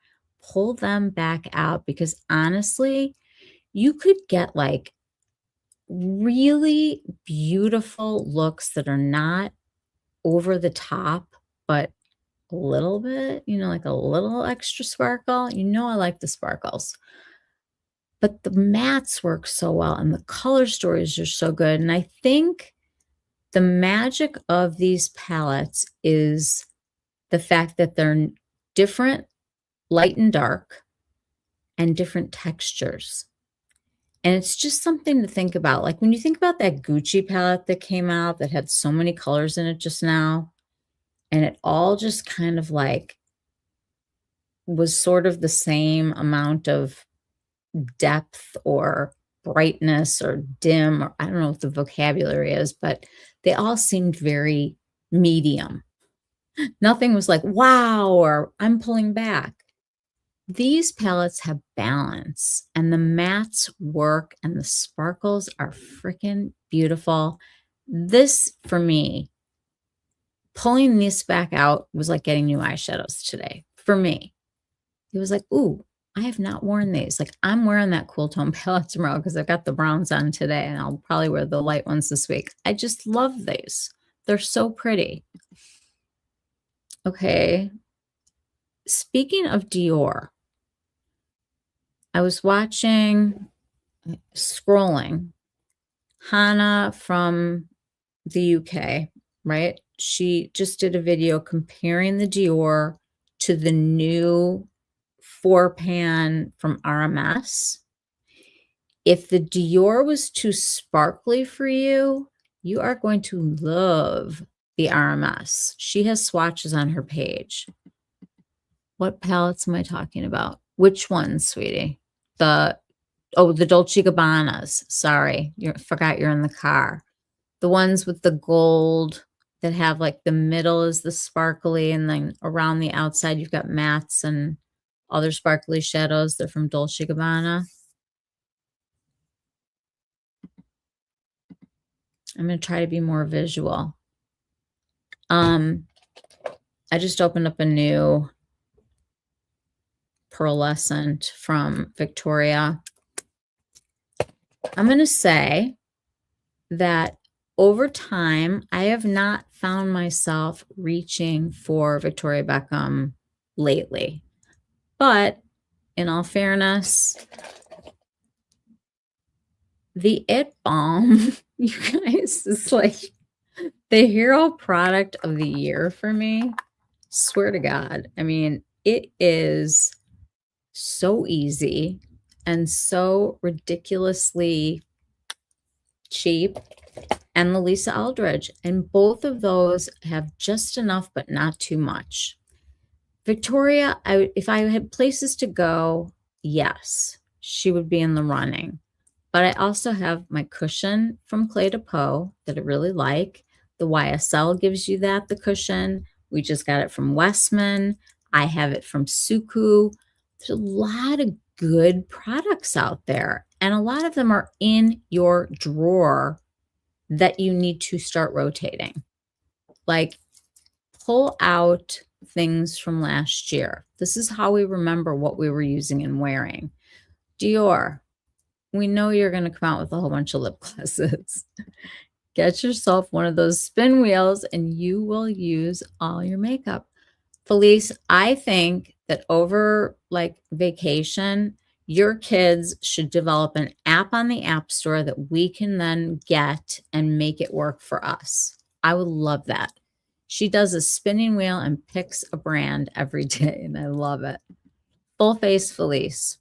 pull them back out because honestly, you could get like really beautiful looks that are not over the top, but a little bit, like a little extra sparkle. I like the sparkles. But the mattes work so well and the color stories are so good. And I think the magic of these palettes is the fact that they're different, light and dark, and different textures. And it's just something to think about. Like when you think about that Gucci palette that came out that had so many colors in it just now, and it all just kind of like was sort of the same amount of depth or brightness or dim, or I don't know what the vocabulary is, but they all seemed very medium. Nothing was like, wow, or I'm pulling back. These palettes have balance and the mattes work and the sparkles are freaking beautiful. This, for me, pulling this back out was like getting new eyeshadows today. For me, it was like, ooh, I have not worn these. Like I'm wearing that cool tone palette tomorrow because I've got the browns on today and I'll probably wear the light ones this week. I just love these. They're so pretty. Okay. Speaking of Dior, I was scrolling, Hannah from the UK, right? She just did a video comparing the Dior to the new 4-pan from RMS. If the Dior was too sparkly for you, you are going to love the RMS. She has swatches on her page. What palettes am I talking about? Which ones, sweetie? The Dolce Gabbanas. Sorry, forgot you're in the car. The ones with the gold that have like the middle is the sparkly and then around the outside you've got mattes and other sparkly shadows. They're from Dolce Gabbana. I'm going to try to be more visual. I just opened up a new pearlescent from Victoria. I'm going to say that over time, I have not found myself reaching for Victoria Beckham lately. But in all fairness, the It Balm, you guys, is like the hero product of the year for me. Swear to God. I mean, it is so easy and so ridiculously cheap. And the Lisa Aldridge. And both of those have just enough, but not too much. Victoria, if I had places to go, yes, she would be in the running. But I also have my cushion from Clé de Peau that I really like. The YSL gives you that, the cushion. We just got it from Westman. I have it from Suku. There's a lot of good products out there, and a lot of them are in your drawer that you need to start rotating. Like, pull out things from last year. This is how we remember what we were using and wearing. Dior, we know you're going to come out with a whole bunch of lip glosses. Get yourself one of those spin wheels and you will use all your makeup. Felice, I think that over like vacation, your kids should develop an app on the App Store that we can then get and make it work for us. I would love that. She does a spinning wheel and picks a brand every day, and I love it. Full face Felice.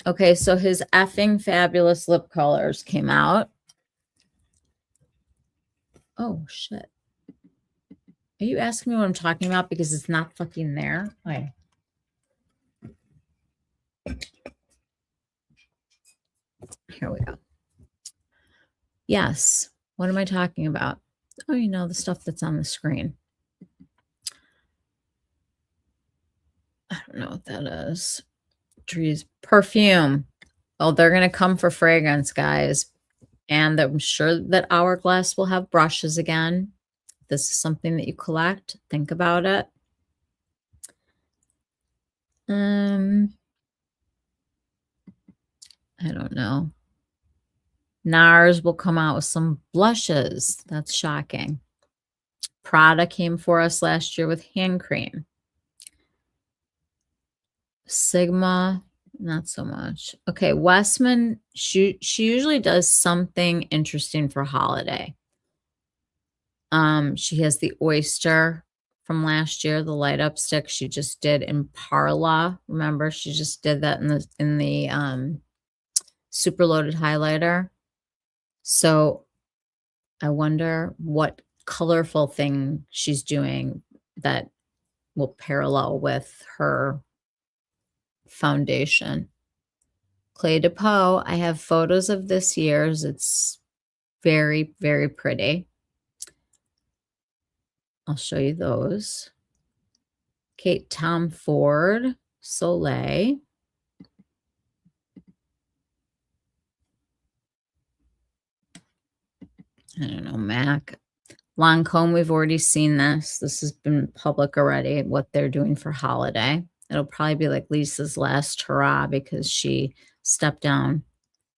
Okay, so his effing fabulous lip colors came out. Oh, shit. Are you asking me what I'm talking about? Because it's not fucking there. Okay. Here we go. Yes. What am I talking about? Oh, you know, the stuff that's on the screen. I don't know what that is. Trees. Perfume. Oh, they're going to come for fragrance, guys. And I'm sure that Hourglass will have brushes again. This is something that you collect. Think about it. I don't know. NARS will come out with some blushes. That's shocking. Prada came for us last year with hand cream. Sigma, not so much. Okay, Westman, she usually does something interesting for holiday. She has the oyster from last year, the light up stick she just did in Parla. Remember, she just did that in the super loaded highlighter. So I wonder what colorful thing she's doing that will parallel with her foundation. Clé de Peau, I have photos of this year's. It's very, very pretty. I'll show you those. Kate Tom Ford, Soleil. I don't know, MAC. Lancome, we've already seen this. This has been public already, what they're doing for holiday. It'll probably be like Lisa's last hurrah because she stepped down.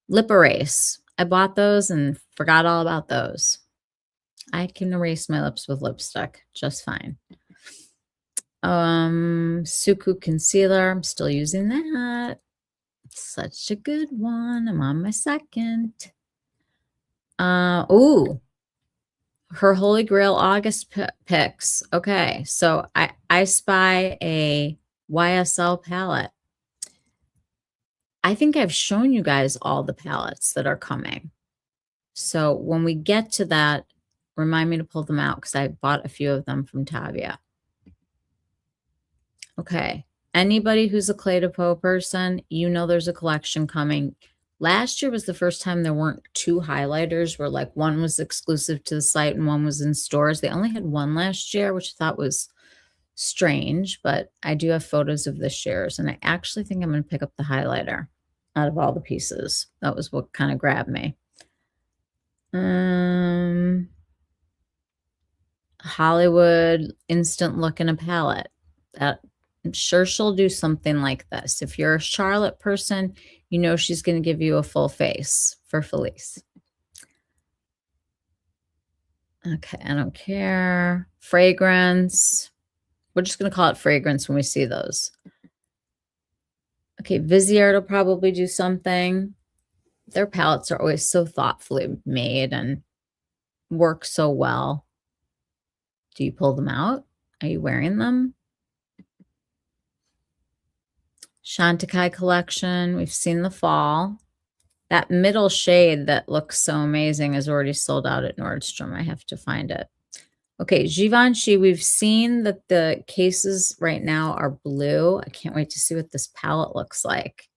Lip Erase. I bought those and forgot all about those. I can erase my lips with lipstick just fine. Suku Concealer. I'm still using that. Such a good one. I'm on my second. Ooh. Her Holy Grail August picks. Okay, so I spy a YSL palette. I think I've shown you guys all the palettes that are coming. So when we get to that, remind me to pull them out because I bought a few of them from Tavia. Okay, anybody who's a Clé de Peau person, you know there's a collection coming. Last year was the first time there weren't two highlighters where like one was exclusive to the site and one was in stores. They only had one last year, which I thought was strange, but I do have photos of this year's, and I actually think I'm going to pick up the highlighter out of all the pieces. That was what kind of grabbed me. Hollywood instant look in a palette. That I'm sure she'll do something like this. If you're a Charlotte person, you know she's gonna give you a full face for Felice. Okay, I don't care. Fragrance. We're just gonna call it fragrance when we see those. Okay, Viseart will probably do something. Their palettes are always so thoughtfully made and work so well. Do you pull them out? Are you wearing them? Chantecaille collection. We've seen the fall. That middle shade that looks so amazing is already sold out at Nordstrom. I have to find it. Okay, Givenchy, we've seen that the cases right now are blue. I can't wait to see what this palette looks like.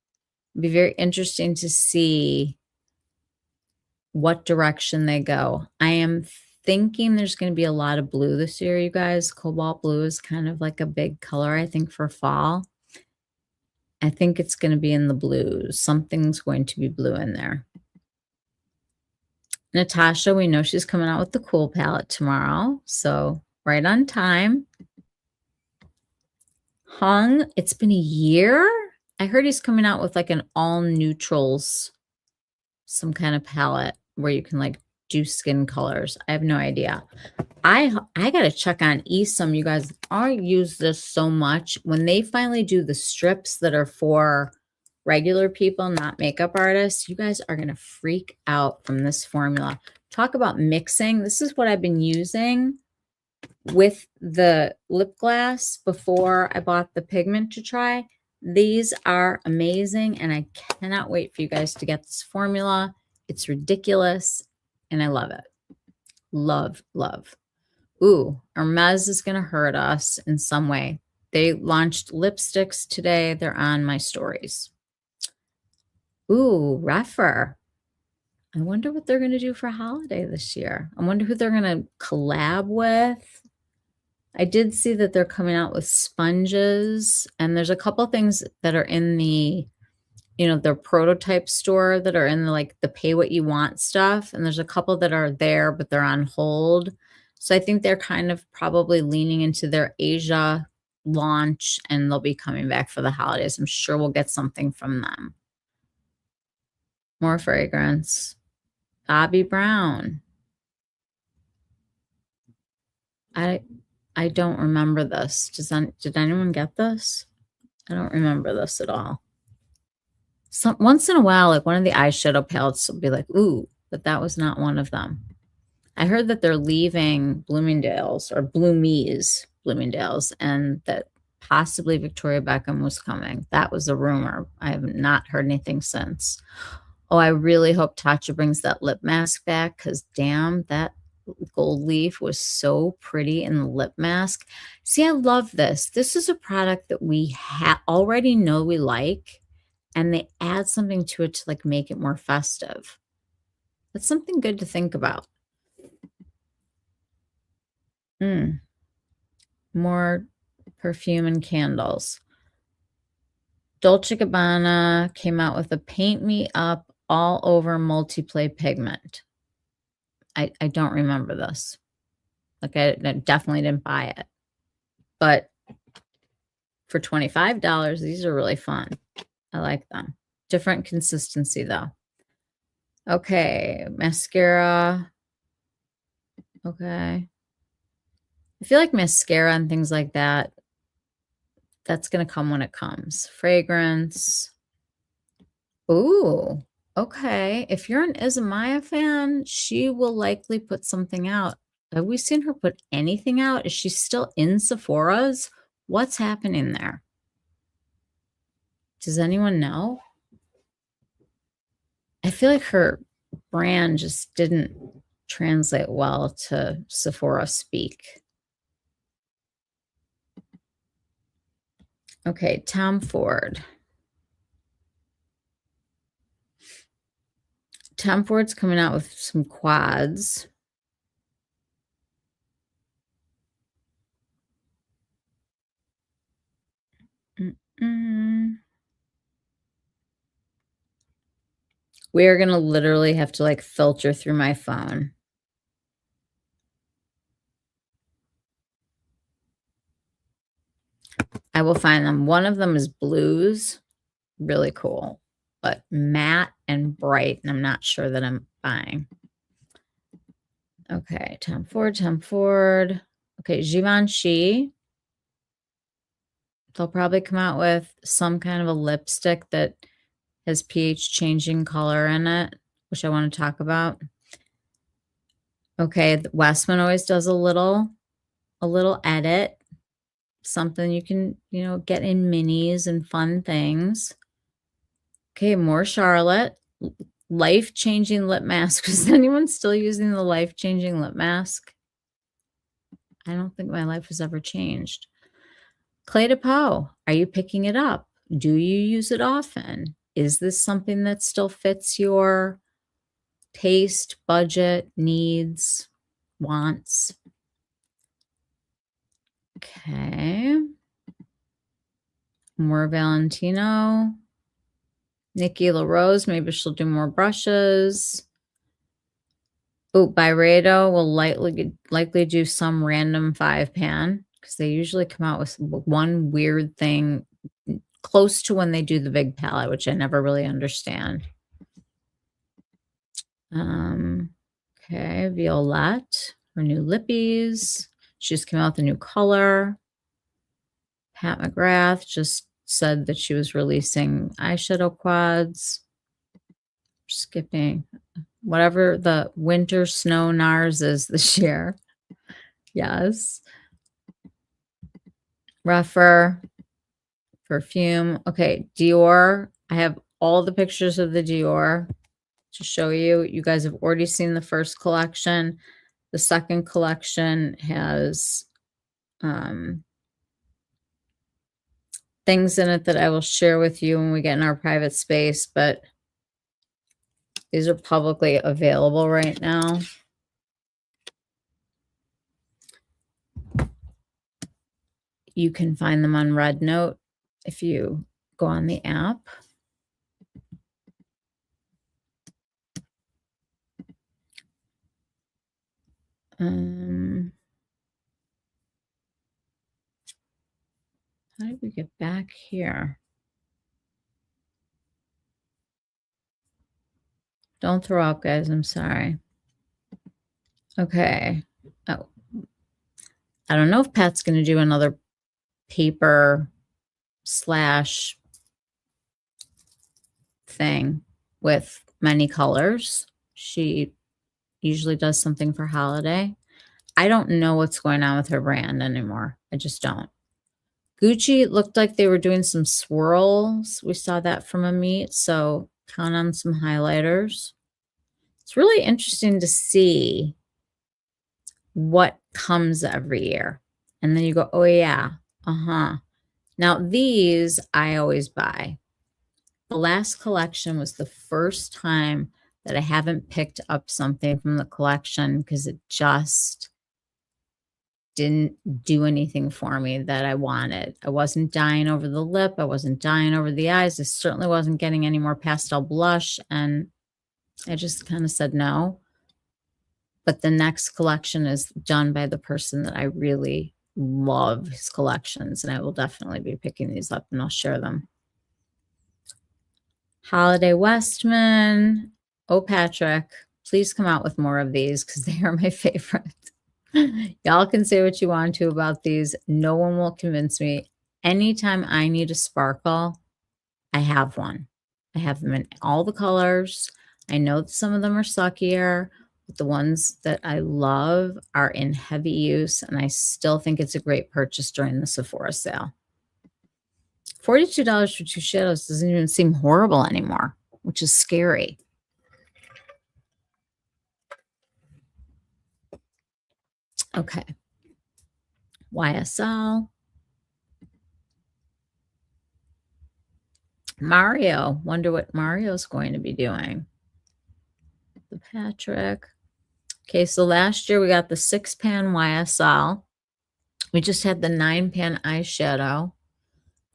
It'd be very interesting to see what direction they go. I am thinking there's going to be a lot of blue this year, you guys. Cobalt blue is kind of like a big color, I think, for fall. I think it's going to be in the blues. Something's going to be blue in there. Natasha, we know she's coming out with the cool palette tomorrow. So right on time. Hung, it's been a year. I heard he's coming out with like an all neutrals, some kind of palette where you can like do skin colors. I have no idea. I gotta check on Esom, you guys. I use this so much. When they finally do the strips that are for regular people, not makeup artists, you guys are gonna freak out from this formula. Talk about mixing. This is what I've been using with the lip gloss before I bought the pigment to try. These are amazing, and I cannot wait for you guys to get this formula. It's ridiculous, and I love it. Love, love. Ooh, Hermes is going to hurt us in some way. They launched lipsticks today. They're on my stories. Ooh, Reffer. I wonder what they're going to do for holiday this year. I wonder who they're going to collab with. I did see that they're coming out with sponges, and there's a couple things that are in the, their prototype store that are in the, like the pay what you want stuff. And there's a couple that are there, but they're on hold. So I think they're kind of probably leaning into their Asia launch, and they'll be coming back for the holidays. I'm sure we'll get something from them. More fragrance. Bobbi Brown. I don't remember this. Did anyone get this? I don't remember this at all. Once in a while, like one of the eyeshadow palettes will be like, ooh, but that was not one of them. I heard that they're leaving Bloomingdale's or Bloomingdale's, and that possibly Victoria Beckham was coming. That was a rumor. I have not heard anything since. Oh, I really hope Tatcha brings that lip mask back, because damn, that gold leaf was so pretty in the lip mask. See, I love this. This is a product that we already know we like, and they add something to it to like make it more festive. That's something good to think about. More perfume and candles. Dolce & Gabbana came out with a Paint Me Up All Over Multiplay Pigment. I don't remember this. Like I definitely didn't buy it. But for $25, these are really fun. I like them. Different consistency though. Okay, mascara. Okay. I feel like mascara and things like that, that's going to come when it comes. Fragrance. Ooh, okay. If you're an Izamaya fan, she will likely put something out. Have we seen her put anything out? Is she still in Sephora's? What's happening there? Does anyone know? I feel like her brand just didn't translate well to Sephora speak. Okay, Tom Ford. Tom Ford's coming out with some quads. We are going to literally have to like filter through my phone. I will find them. One of them is blues, really cool, but matte and bright, and I'm not sure that I'm buying. Okay, Tom Ford, Tom Ford. Okay, Givenchy. They'll probably come out with some kind of a lipstick that has pH changing color in it, which I want to talk about. Okay, Westman always does a little edit, something you can, get in minis and fun things. Okay, more Charlotte. Life-changing lip mask. Is anyone still using the life-changing lip mask? I don't think my life has ever changed. Clé de Peau. Are you picking it up? Do you use it often? Is this something that still fits your taste, budget, needs, wants? Okay. More Valentino. Nikki LaRose. Maybe she'll do more brushes. Oh, Byredo will likely do some random 5-pan because they usually come out with one weird thing close to when they do the big palette, which I never really understand. Okay, Violette, her new lippies. She just came out with a new color. Pat McGrath just said that she was releasing eyeshadow quads. Skipping whatever the winter snow NARS is this year. Yes. Rougher perfume. Okay, Dior. I have all the pictures of the Dior to show you. You guys have already seen the first collection. The second collection has things in it that I will share with you when we get in our private space, but these are publicly available right now. You can find them on Red Note if you go on the app. How did we get back here? Don't throw up, guys. I'm sorry. Okay. Oh, I don't know if Pat's going to do another paper slash thing with many colors. She usually does something for holiday. I don't know what's going on with her brand anymore. I just don't. Gucci looked like they were doing some swirls. We saw that from a meet, so count on some highlighters. It's really interesting to see what comes every year. And then you go, oh yeah, Now these I always buy. The last collection was the first time that I haven't picked up something from the collection because it just didn't do anything for me that I wanted. I wasn't dying over the lip. I wasn't dying over the eyes. I certainly wasn't getting any more pastel blush. And I just kind of said no. But the next collection is done by the person that I really love his collections. And I will definitely be picking these up and I'll share them. Holiday Westman. Oh, Patrick, please come out with more of these because they are my favorite. Y'all can say what you want to about these. No one will convince me. Anytime I need a sparkle, I have one. I have them in all the colors. I know that some of them are suckier, but the ones that I love are in heavy use, and I still think it's a great purchase during the Sephora sale. $42 for 2 shadows doesn't even seem horrible anymore, which is scary. Okay. YSL. Mario. Wonder what Mario's going to be doing. The Patrick. Okay, so last year we got the 6-pan YSL. We just had the 9-pan eyeshadow.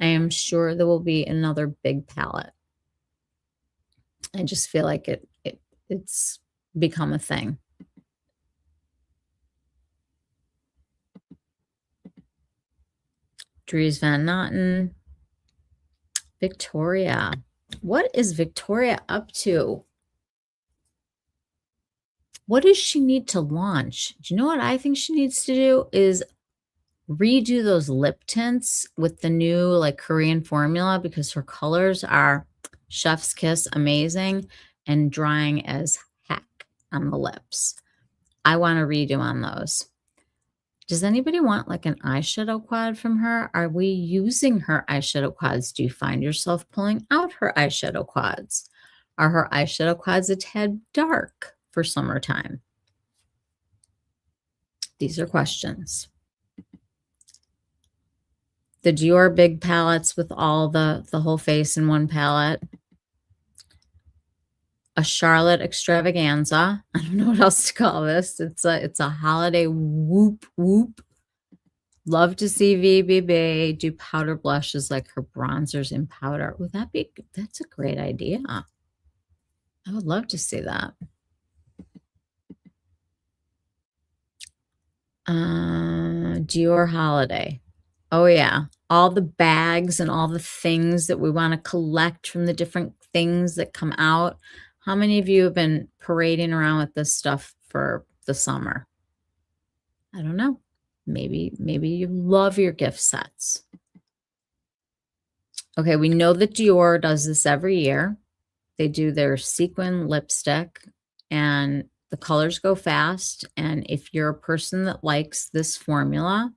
I am sure there will be another big palette. I just feel like it's become a thing. Dries Van Noten. Victoria. What is Victoria up to? What does she need to launch? Do you know what I think she needs to do is redo those lip tints with the new like Korean formula because her colors are chef's kiss amazing and drying as heck on the lips. I want to redo on those. Does anybody want like an eyeshadow quad from her? Are we using her eyeshadow quads? Do you find yourself pulling out her eyeshadow quads? Are her eyeshadow quads a tad dark for summertime? These are questions. The Dior big palettes with all the whole face in one palette. A Charlotte extravaganza. I don't know what else to call this. It's a holiday whoop whoop. Love to see VBB do powder blushes like her bronzers in powder. Would that be, that's a great idea. I would love to see that. Dior holiday. Oh yeah. All the bags and all the things that we want to collect from the different things that come out. How many of you have been parading around with this stuff for the summer? I don't know. Maybe you love your gift sets. Okay, we know that Dior does this every year. They do their sequin lipstick and the colors go fast. And if you're a person that likes this formula,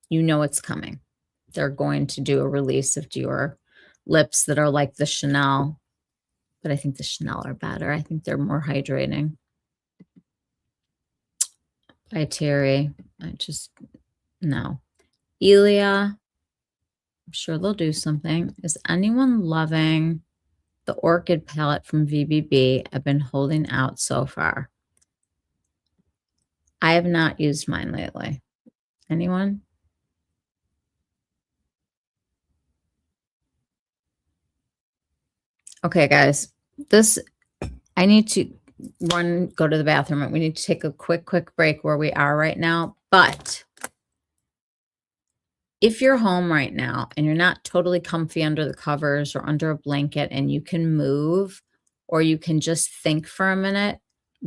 you know it's coming. They're going to do a release of Dior lips that are like the Chanel, but I think the Chanel are better. I think they're more hydrating. By Terry. I just, no. Elia, I'm sure they'll do something. Is anyone loving the Orchid palette from VBB? I've been holding out so far. I have not used mine lately. Anyone? Okay, guys, I need to go to the bathroom, and we need to take a quick break where we are right now. But if you're home right now and you're not totally comfy under the covers or under a blanket and you can move or you can just think for a minute,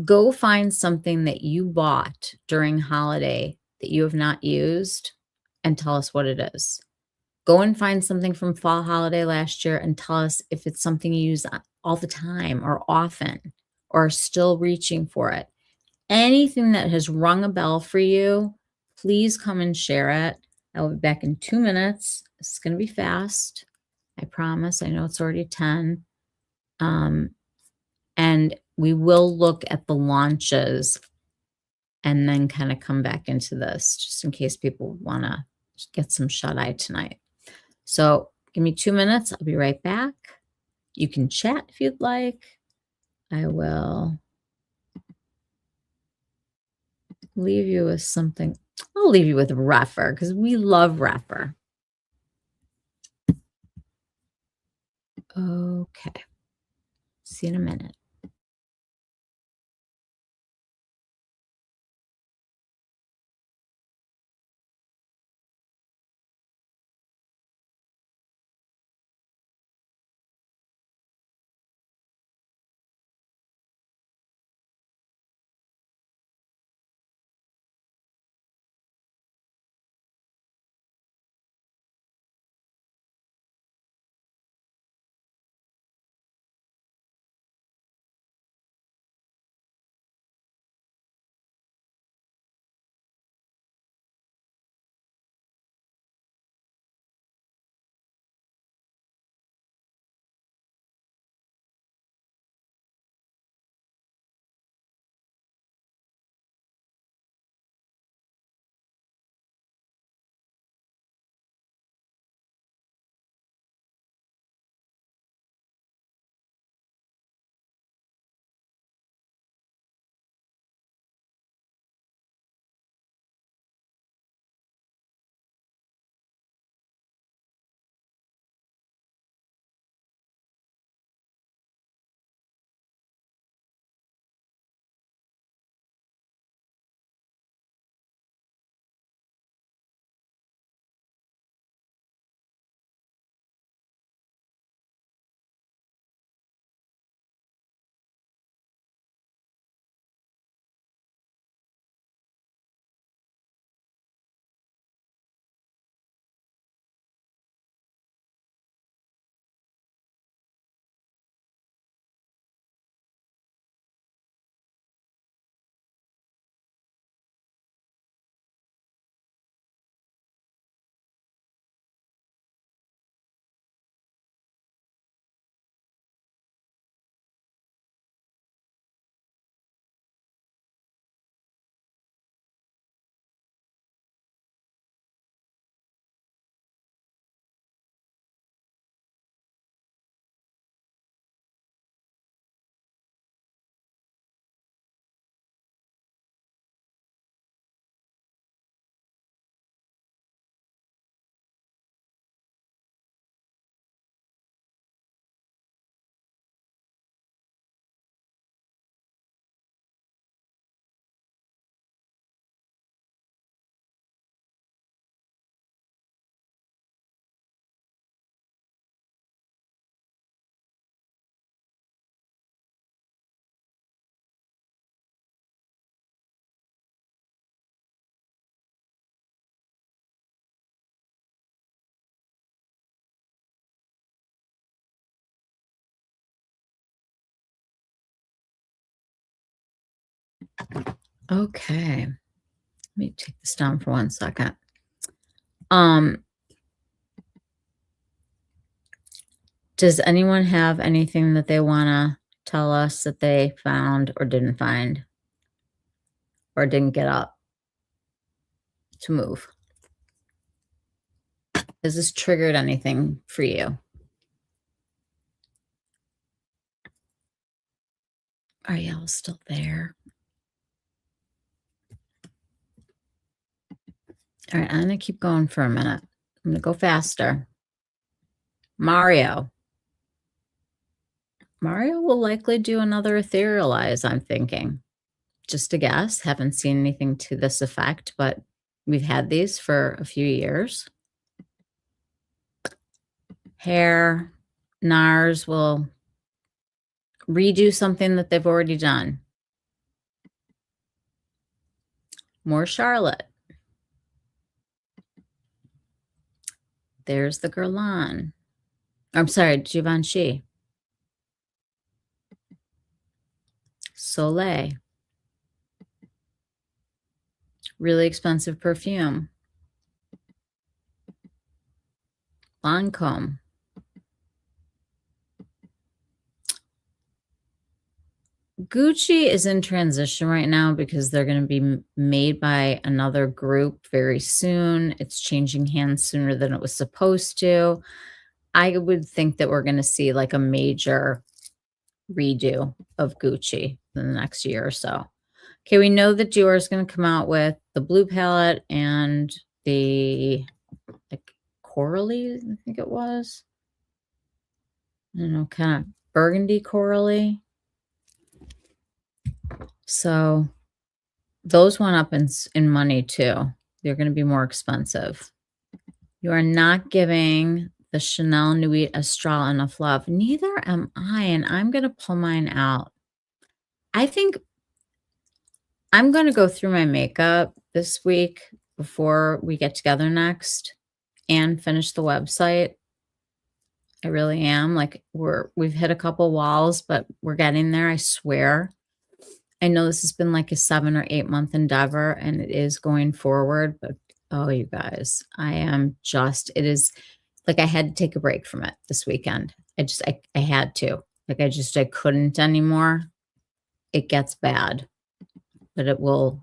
go find something that you bought during holiday that you have not used and tell us what it is. Go and find something from fall holiday last year and tell us if it's something you use all the time or often or are still reaching for it. Anything that has rung a bell for you, please come and share it. I will be back in 2 minutes. It's going to be fast. I promise. I know it's already 10. And we will look at the launches and then kind of come back into this just in case people want to get some shut-eye tonight. So give me 2 minutes. I'll be right back. You can chat if you'd like. I will leave you with something. I'll leave you with Repher because we love Repher. Okay. See you in a minute. Okay. Let me take this down for 1 second. Um, does anyone have anything that they wanna tell us that they found or didn't find or didn't get up to move? Has this triggered anything for you? Are y'all still there? All right, I'm gonna keep going for a minute. I'm gonna go faster. Mario. Mario will likely do another etherealize, I'm thinking. Just a guess. Haven't seen anything to this effect, but we've had these for a few years. Hair, NARS will redo something that they've already done. More Charlotte. There's the Guerlain. I'm sorry, Givenchy. Soleil. Really expensive perfume. Lancome. Gucci is in transition right now because they're going to be made by another group very soon. It's changing hands sooner than it was supposed to. I would think that we're going to see like a major redo of Gucci in the next year or so. Okay, we know that Dior is going to come out with the blue palette and the like corally, I think it was. I don't know, kind of burgundy corally. So those went up in money too. They're going to be more expensive. You are not giving the Chanel Nuit Astral enough love. Neither am I, and I'm going to pull mine out. I think I'm going to go through my makeup this week before we get together next and finish the website. I really am. Like we've hit a couple walls, but we're getting there, I swear. I know this has been like a 7 or 8 month endeavor and it is going forward, but oh, you guys, it is like I had to take a break from it this weekend. I had to. Like I couldn't anymore. It gets bad, but it will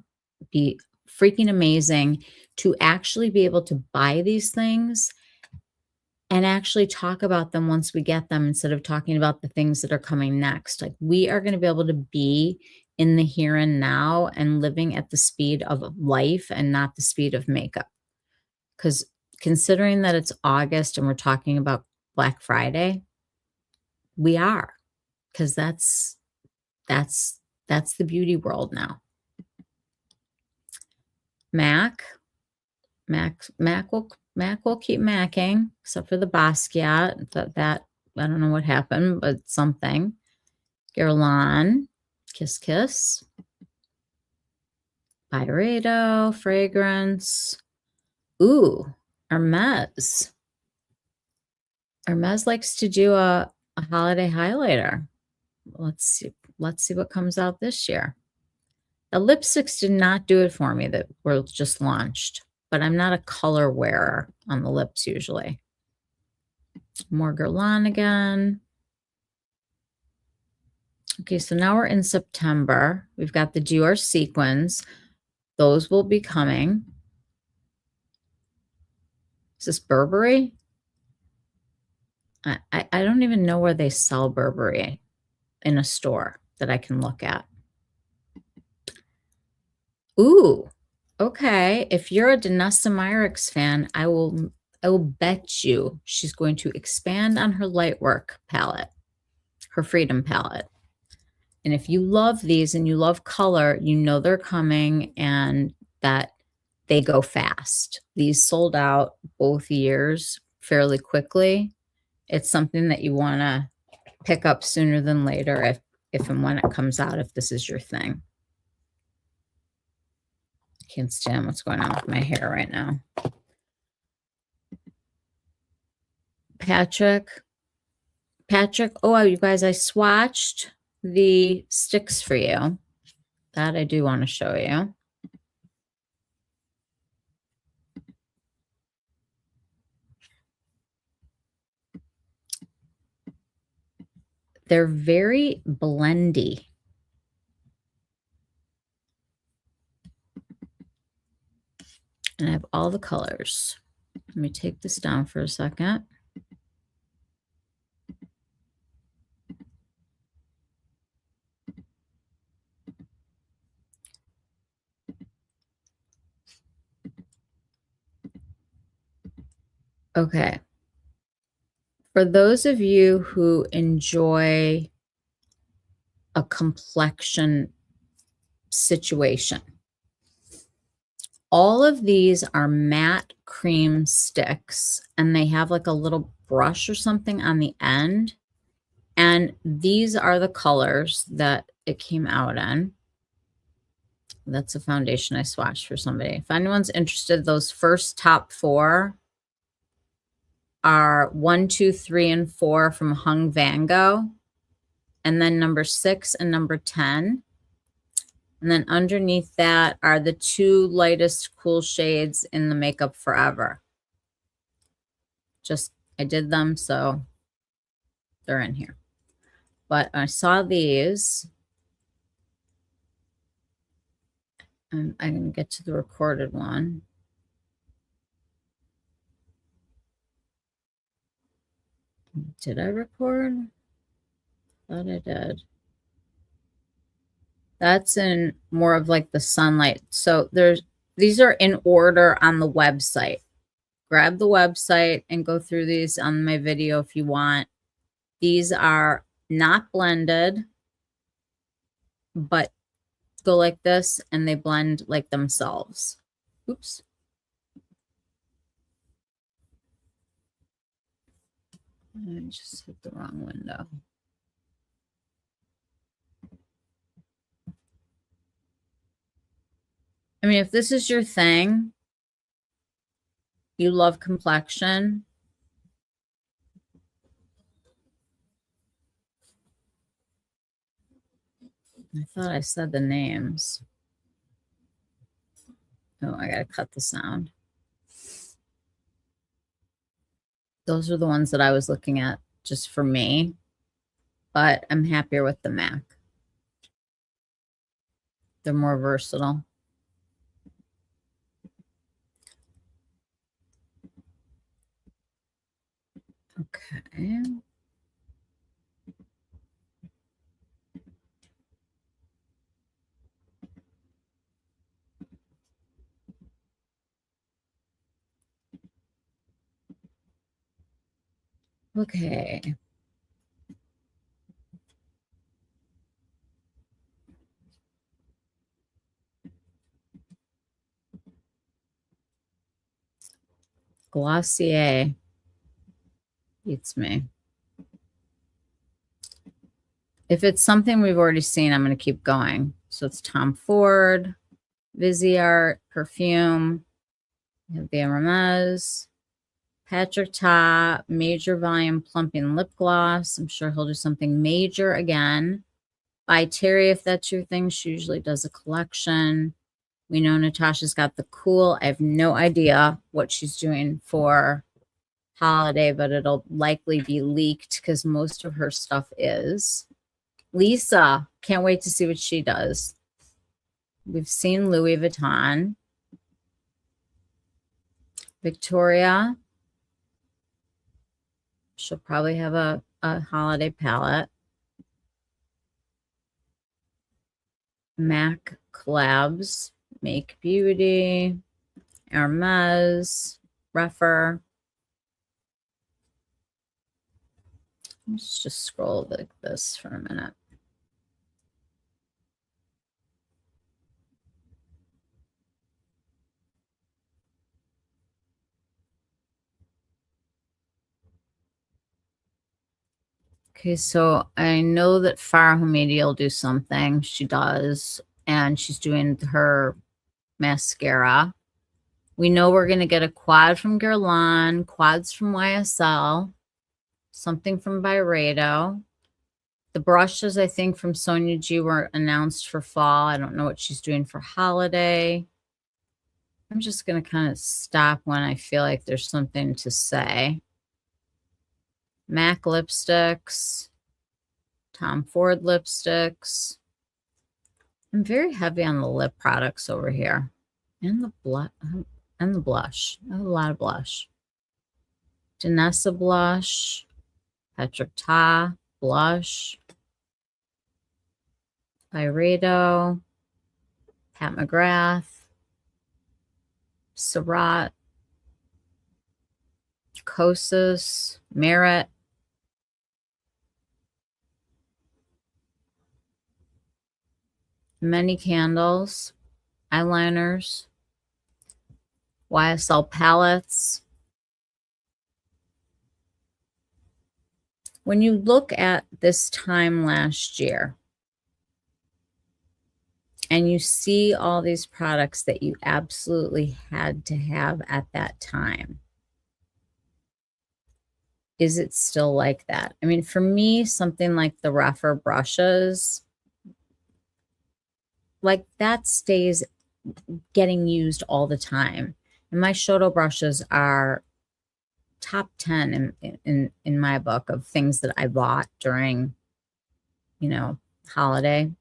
be freaking amazing to actually be able to buy these things and actually talk about them once we get them instead of talking about the things that are coming next. Like we are going to be able to be in the here and now and living at the speed of life and not the speed of makeup. Because considering that it's August and we're talking about Black Friday, we are, because that's the beauty world now. Mac will keep macking, except for the Basquiat. That I don't know what happened, but something. Guerlain, Kiss Kiss. Byredo, fragrance. Ooh, Hermes. Hermes likes to do a holiday highlighter. Let's see what comes out this year. The lipsticks did not do it for me that were just launched, but I'm not a color wearer on the lips usually. More Guerlain again. Okay, so now we're in September. We've got the Dior sequins. Those will be coming. Is this Burberry? I don't even know where they sell Burberry in a store that I can look at. Ooh, okay. If you're a Danessa Myricks fan, I will bet you she's going to expand on her Lightwork palette, her Freedom palette. And if you love these and you love color, you know they're coming and that they go fast. These sold out both years fairly quickly. It's something that you want to pick up sooner than later if and when it comes out, if this is your thing. Can't stand what's going on with my hair right now. Patrick. Oh, you guys, I swatched the sticks for you. That I do want to show you. They're very blendy. And I have all the colors. Let me take this down for a second. Okay. For those of you who enjoy a complexion situation, all of these are matte cream sticks, and they have like a little brush or something on the end. And these are the colors that it came out in. That's a foundation I swatched for somebody. If anyone's interested, those first top 4 are 1, 2, 3, and 4 from Hung Van Gogh. And then number 6 and number 10. And then underneath that are the 2 lightest cool shades in the Makeup Forever. Just, I did them, so they're in here. But I saw these. And I can get to the recorded one. Did I record? Thought I did. That's in more of like the sunlight. So these are in order on the website. Grab the website and go through these on my video if you want. These are not blended, but go like this and they blend like themselves. Oops. I just hit the wrong window. I mean, if this is your thing, you love complexion. I thought I said the names. Oh, I gotta cut the sound. Those are the ones that I was looking at just for me, but I'm happier with the MAC. They're more versatile. Okay. Okay. Glossier beats me. If it's something we've already seen, I'm going to keep going. So it's Tom Ford, Viseart, Perfume. We have the Hermes, Patrick Ta, Major Volume Plumping Lip Gloss. I'm sure he'll do something major again. By Terry, if that's your thing. She usually does a collection. We know Natasha's got the cool. I have no idea what she's doing for holiday, but it'll likely be leaked because most of her stuff is. Lisa, can't wait to see what she does. We've seen Louis Vuitton. Victoria, she'll probably have a holiday palette. MAC collabs, Make Beauty, Hermes, Reffer. Let's just scroll like this for a minute. Okay, so I know that Farah Hamidi will do something. She does, and she's doing her mascara. We know we're going to get a quad from Guerlain, quads from YSL, something from Byredo. The brushes, I think, from Sonia G were announced for fall. I don't know what she's doing for holiday. I'm just going to kind of stop when I feel like there's something to say. MAC lipsticks, Tom Ford lipsticks. I'm very heavy on the lip products over here. And the blush. I have a lot of blush. Danessa blush. Patrick Ta blush. Byredo. Pat McGrath. Surratt. Kosas. Merit. Many candles. Eyeliners. YSL palettes. When you look at this time last year and you see all these products that you absolutely had to have at that time, is it still like that? I mean, for me, something like the rougher brushes, like that stays getting used all the time. And my Shoto brushes are top 10 in my book of things that I bought during, you know, holiday.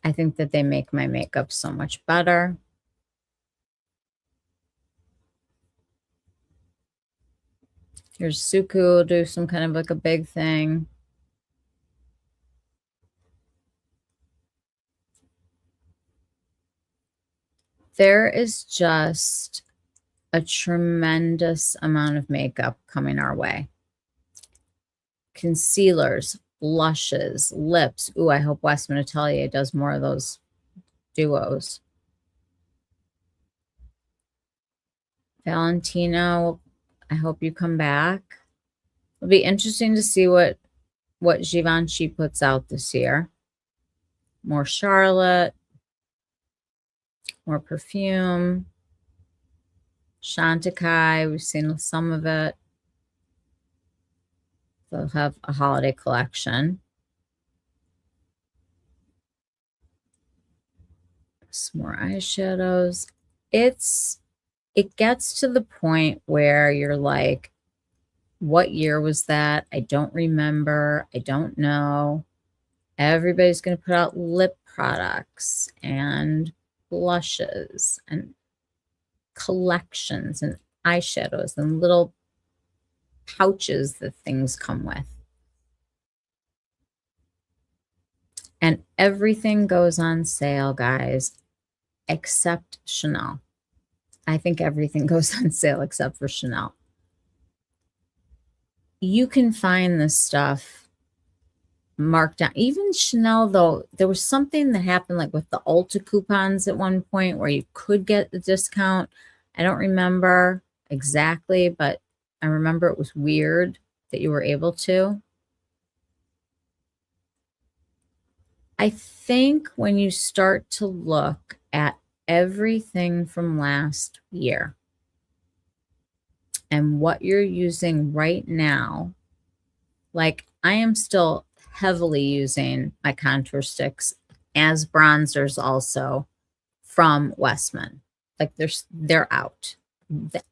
I think that they make my makeup so much better. Here's Suku, do some kind of like a big thing. There is just a tremendous amount of makeup coming our way. Concealers, blushes, lips. Ooh, I hope Westman Atelier does more of those duos. Valentino, I hope you come back. It'll be interesting to see what Givenchy puts out this year. More Charlotte, more perfume. Chantecaille, we've seen some of it. They'll have a holiday collection. Some more eyeshadows. It gets to the point where you're like, what year was that? I don't remember. I don't know. Everybody's going to put out lip products and blushes and collections and eyeshadows and little pouches that things come with. And everything goes on sale, guys, except Chanel. I think everything goes on sale except for Chanel. You can find this stuff marked down. Even Chanel, though, there was something that happened like with the Ulta coupons at one point where you could get the discount. I don't remember exactly, but I remember it was weird that you were able to. I think when you start to look at everything from last year and what you're using right now, like I am still heavily using my contour sticks as bronzers also from Westman. Like they're out.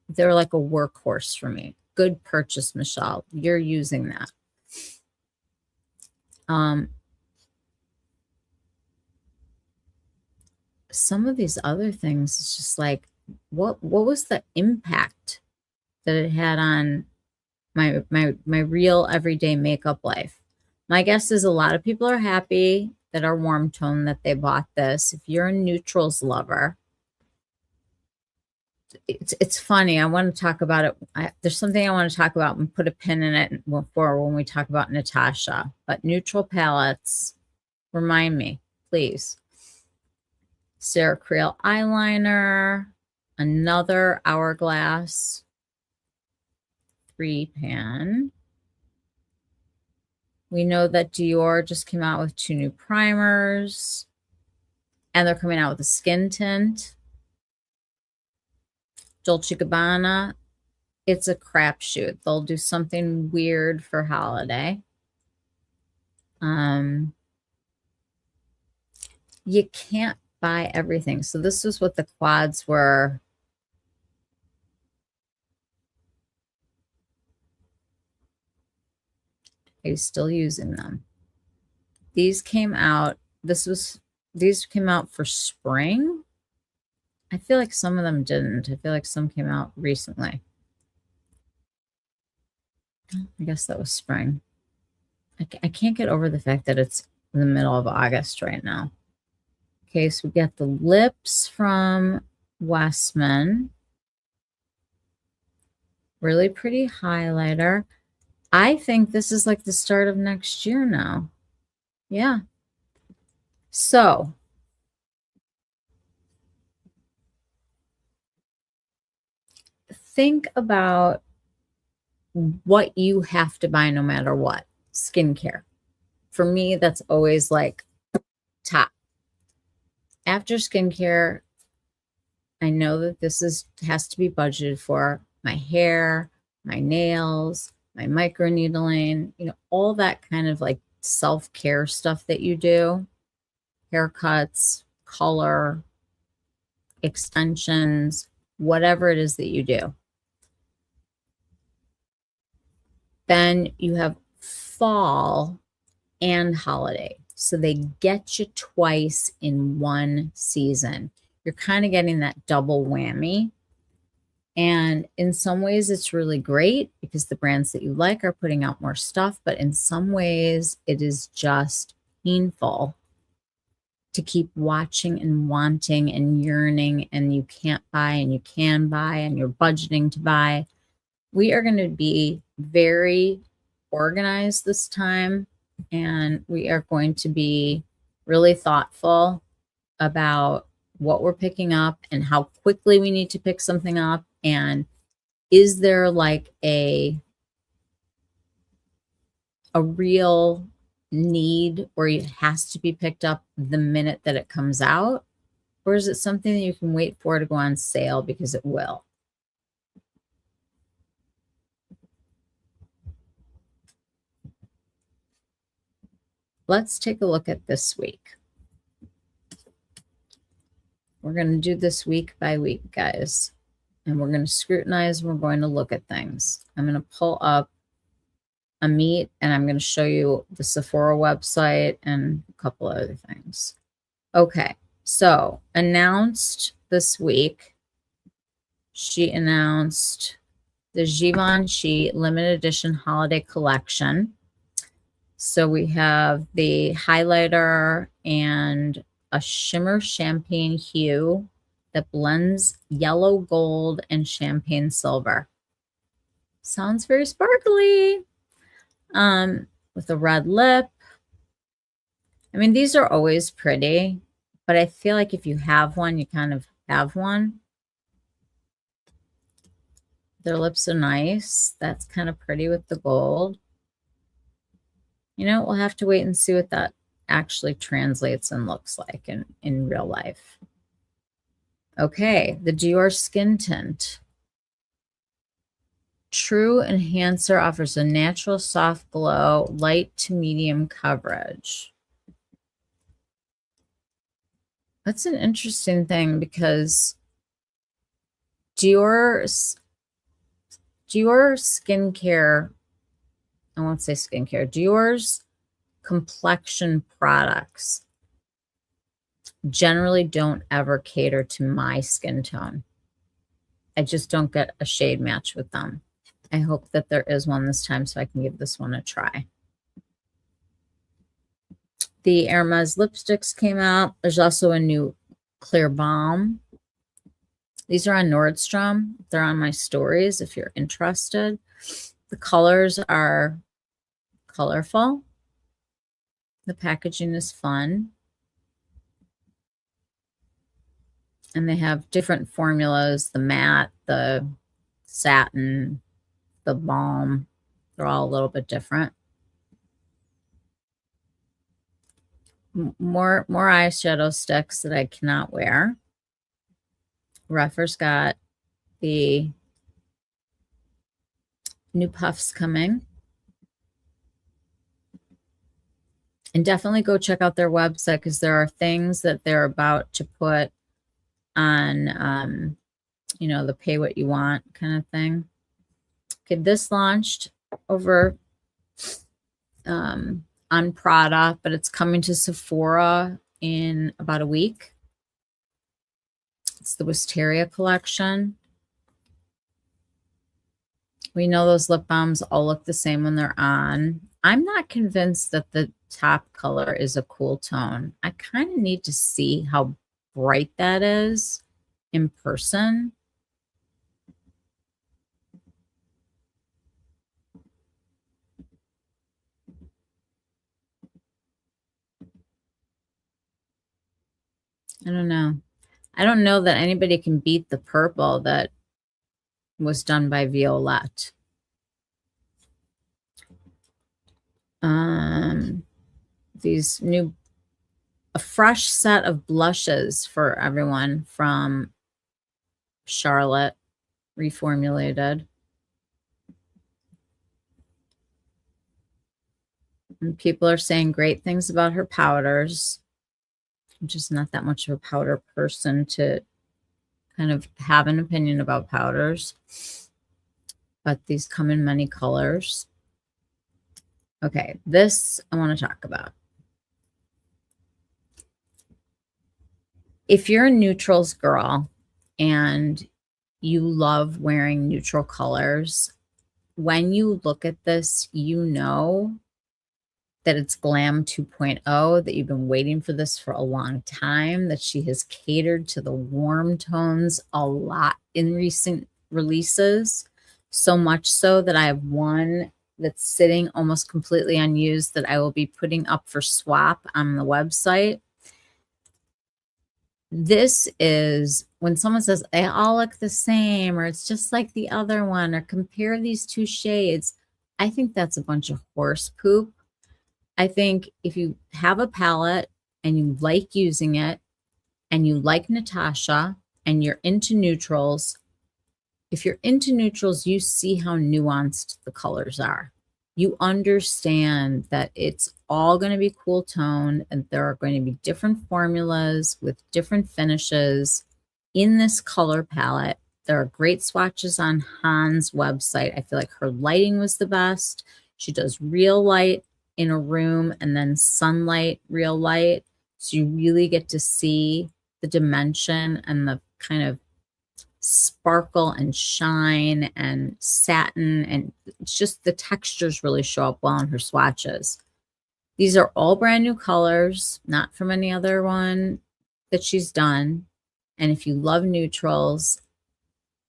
They're like a workhorse for me. Good purchase, Michelle. You're using that. Some of these other things, it's just like, what was the impact that it had on my real everyday makeup life? My guess is a lot of people are happy that are warm tone that they bought this. If you're a neutrals lover, it's funny. I want to talk about it. There's something I want to talk about and put a pin in it for when we talk about Natasha. But neutral palettes, remind me, please. Sarah Creel eyeliner, another Hourglass 3-pan. We know that Dior just came out with 2 new primers, and they're coming out with a skin tint. Dolce & Gabbana, it's a crapshoot. They'll do something weird for holiday. You can't buy everything. So this was what the quads were. Are you still using them? These came out. These came out for spring. I feel like some of them didn't. I feel like some came out recently. I guess that was spring. I can't get over the fact that it's in the middle of August right now. Okay, so we got the lips from Westman. Really pretty highlighter. I think this is like the start of next year now. Yeah. So think about what you have to buy no matter what. Skincare. For me, that's always like top. After skincare, I know that has to be budgeted for. My hair, my nails, my microneedling, all that kind of like self-care stuff that you do, haircuts, color, extensions, whatever it is that you do. Then you have fall and holiday. So they get you twice in one season. You're kind of getting that double whammy. And in some ways, it's really great because the brands that you like are putting out more stuff. But in some ways, it is just painful to keep watching and wanting and yearning, and you can't buy and you can buy and you're budgeting to buy. We are going to be very organized this time, and we are going to be really thoughtful about what we're picking up and how quickly we need to pick something up. And is there like a real need or it has to be picked up the minute that it comes out? Or is it something that you can wait for to go on sale because it will? Let's take a look at this week. We're going to do this week by week, guys. And we're going to scrutinize and we're going to look at things. I'm going to pull up a meet and I'm going to show you the Sephora website and a couple other things. Okay, so announced this week, she announced the Givenchy limited edition holiday collection. So we have the highlighter and a shimmer champagne hue that blends yellow gold and champagne silver. Sounds very sparkly. With a red lip. I mean, these are always pretty, but I feel like if you have one, you kind of have one. Their lips are nice. That's kind of pretty with the gold. We'll have to wait and see what that actually translates and looks like in real life. Okay, the Dior Skin Tint. True Enhancer offers a natural soft glow, light to medium coverage. That's an interesting thing because Dior's skincare, I won't say skincare, Dior's complexion products generally don't ever cater to my skin tone. I just don't get a shade match with them. I hope that there is one this time so I can give this one a try. The Hermes lipsticks came out. There's also a new clear balm. These are on Nordstrom. They're on my stories if you're interested. The colors are colorful. The packaging is fun. And they have different formulas, the matte, the satin, the balm. They're all a little bit different. More eyeshadow sticks that I cannot wear. Reffer's got the new puffs coming. And definitely go check out their website because there are things that they're about to put on, you know, the pay what you want kind of thing. Okay, this launched over on Prada, but it's coming to Sephora in about a week. It's the Wisteria collection. We know those lip balms all look the same when they're on. I'm not convinced that the top color is a cool tone. I kind of need to see how bright that is in person. I don't know. I don't know that anybody can beat the purple that was done by Violette. These new, a fresh set of blushes for everyone from Charlotte, reformulated. And people are saying great things about her powders. I'm just not that much of a powder person to kind of have an opinion about powders. But these come in many colors. Okay, this I want to talk about. If you're a neutrals girl and you love wearing neutral colors, when you look at this, you know that it's Glam 2.0, that you've been waiting for this for a long time, that she has catered to the warm tones a lot in recent releases, so much so that I have one that's sitting almost completely unused that I will be putting up for swap on the website. This is when someone says they all look the same, or it's just like the other one, or compare these two shades. I think that's a bunch of horse poop. I think if you have a palette and you like using it and you like Natasha and you're into neutrals, if you're into neutrals, you see how nuanced the colors are. You understand that it's all going to be cool tone and there are going to be different formulas with different finishes in this color palette. There are great swatches on Han's website. I feel like her lighting was the best. She does real light in a room and then sunlight, real light. So you really get to see the dimension and the kind of sparkle and shine and satin, and it's just the textures really show up well in her swatches. These are all brand new colors, not from any other one that she's done. And if you love neutrals,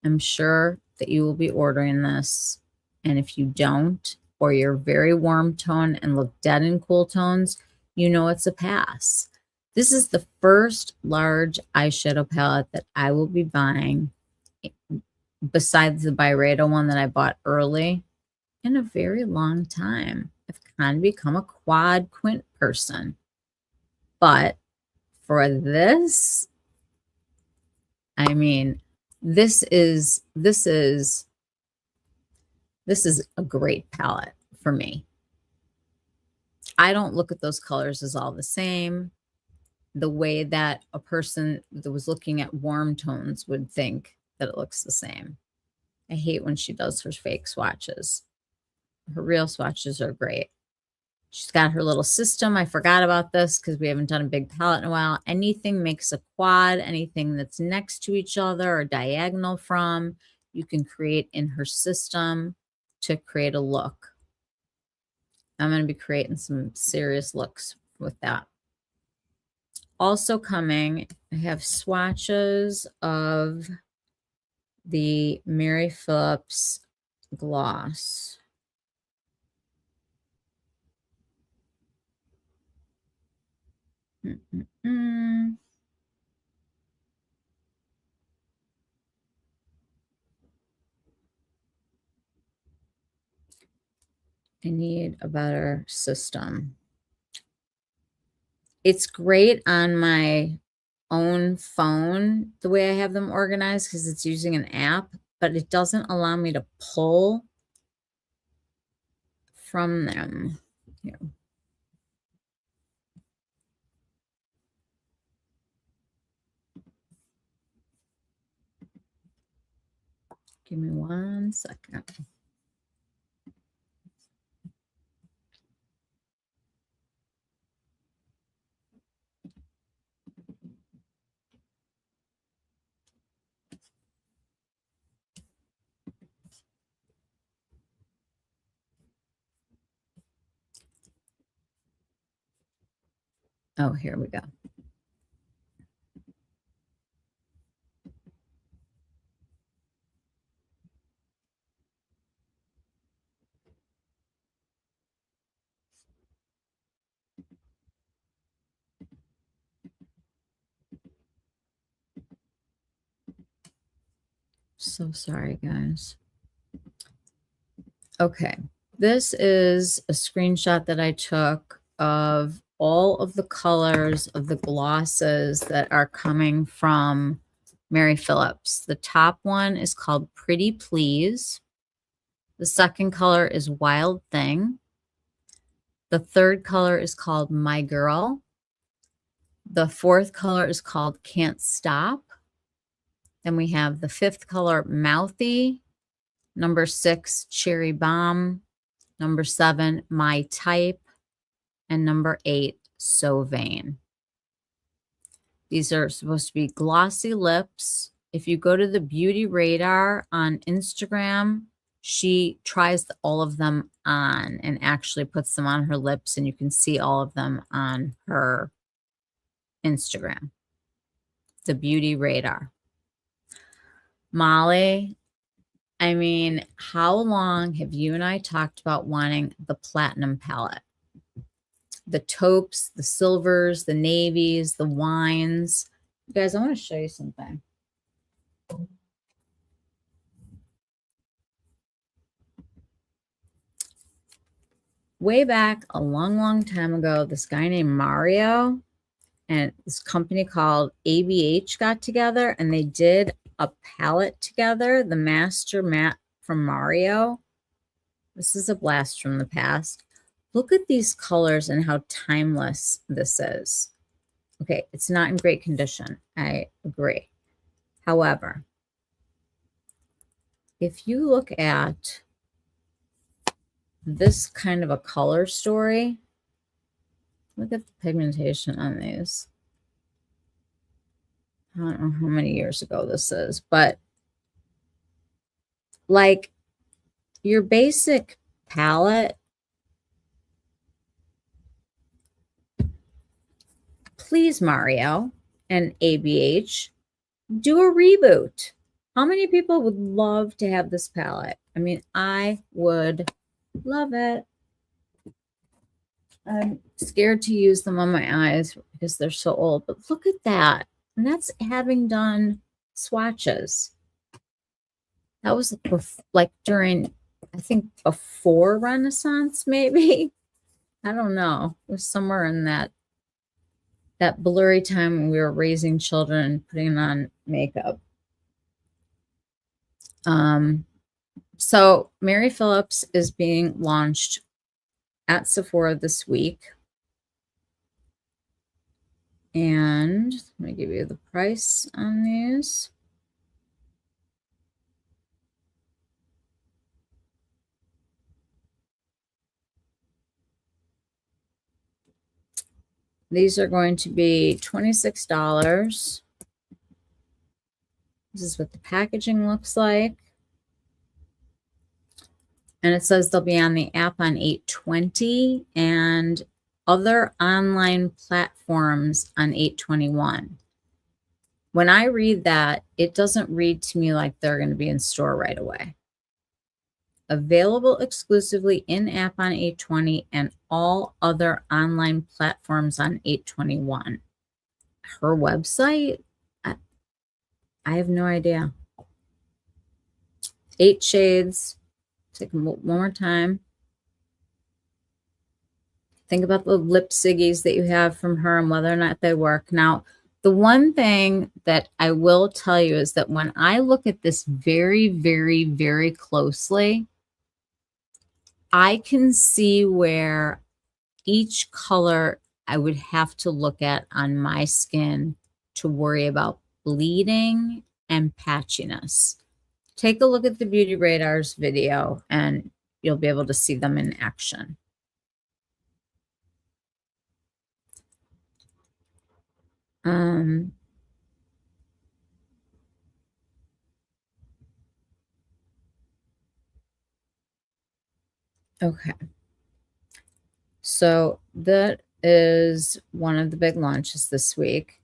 I'm sure that you will be ordering this. And if you don't, or you're very warm tone and look dead in cool tones, you know it's a pass. This is the first large eyeshadow palette that I will be buying, besides the Byredo one that I bought early, in a very long time. I've kind of become a quad quint person. But for this, I mean, this is a great palette for me. I don't look at those colors as all the same, the way that a person that was looking at warm tones would think that it looks the same. I hate when she does her fake swatches. Her real swatches are great. She's got her little system. I forgot about this because we haven't done a big palette in a while. Anything makes a quad, anything that's next to each other or diagonal from, you can create in her system to create a look. I'm going to be creating some serious looks with that. Also coming, I have swatches of the Mary Phillips gloss. I need a better system. It's great on my own phone, the way I have them organized, because it's using an app, but it doesn't allow me to pull from them. Here. Give me 1 second. Oh, here we go. So sorry, guys. Okay. This is a screenshot that I took of all of the colors of the glosses that are coming from Mary Phillips. The top one is called Pretty Please. The second color is Wild Thing. The third color is called My Girl. The fourth color is called Can't Stop. Then we have the fifth color, Mouthy. Number 6, Cherry Bomb. Number 7, My Type. And number 8, So Vain. These are supposed to be glossy lips. If you go to the Beauty Radar on Instagram, she tries all of them on and actually puts them on her lips, and you can see all of them on her Instagram. The Beauty Radar. Molly, I mean, how long have you and I talked about wanting the platinum palette? The taupes, the silvers, the navies, the wines. You guys, I want to show you something. Way back a long, long time ago, this guy named Mario and this company called ABH got together and they did a palette together, the Master Matte from Mario. This is a blast from the past. Look at these colors and how timeless this is. Okay, it's not in great condition. I agree. However, if you look at this kind of a color story, look at the pigmentation on these. I don't know how many years ago this is, but like your basic palette, please, Mario and ABH, do a reboot. How many people would love to have this palette? I mean, I would love it. I'm scared to use them on my eyes because they're so old, but look at that. And that's having done swatches. That was like during, I think, before Renaissance, maybe. I don't know. It was somewhere in that blurry time when we were raising children and putting on makeup. So Mary Phillips is being launched at Sephora this week. And let me give you the price on these. These are going to be $26. This is what the packaging looks like. And it says they'll be on the app on 8/20 and other online platforms on 8/21. When I read that, it doesn't read to me like they're going to be in store right away. Available exclusively in-app on 8/20 and all other online platforms on 8/21. Her website? I have no idea. 8 shades. Take them one more time. Think about the lip siggies that you have from her and whether or not they work. Now, the one thing that I will tell you is that when I look at this very, very, very closely, I can see where each color I would have to look at on my skin to worry about bleeding and patchiness. take a look at the Beauty Radars video and you'll be able to see them in action. Okay. So that is one of the big launches this week.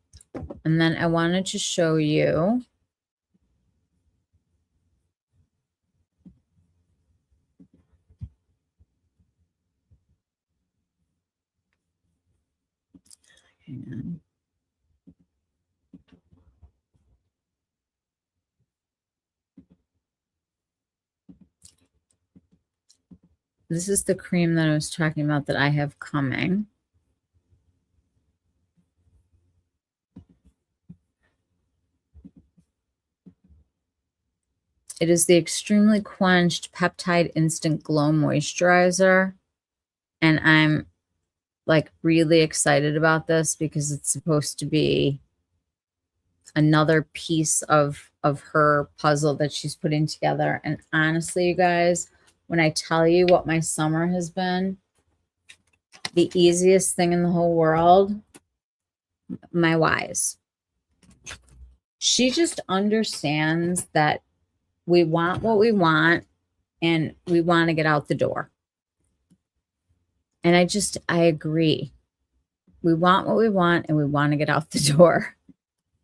And then I wanted to show you hang on. This is the cream that I was talking about that I have coming. It is the Extremely Quenched Peptide Instant Glow Moisturizer. And I'm like really excited about this because it's supposed to be another piece of her puzzle that she's putting together. And honestly, you guys, when I tell you what my summer has been, the easiest thing in the whole world, my wise. She just understands that we want what we want and we want to get out the door. And I agree. We want what we want and we want to get out the door.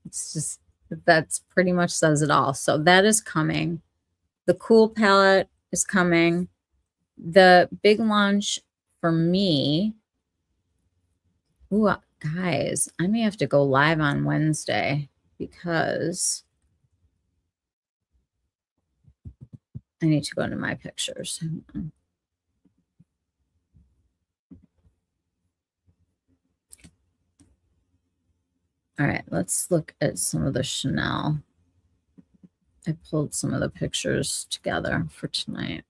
It's just, that's pretty much says it all. So that is coming. The Cool palette is coming. The big launch for me. Ooh, guys, I may have to go live on Wednesday because I need to go into my pictures. All right, let's look at some of the Chanel. I pulled some of the pictures together for tonight.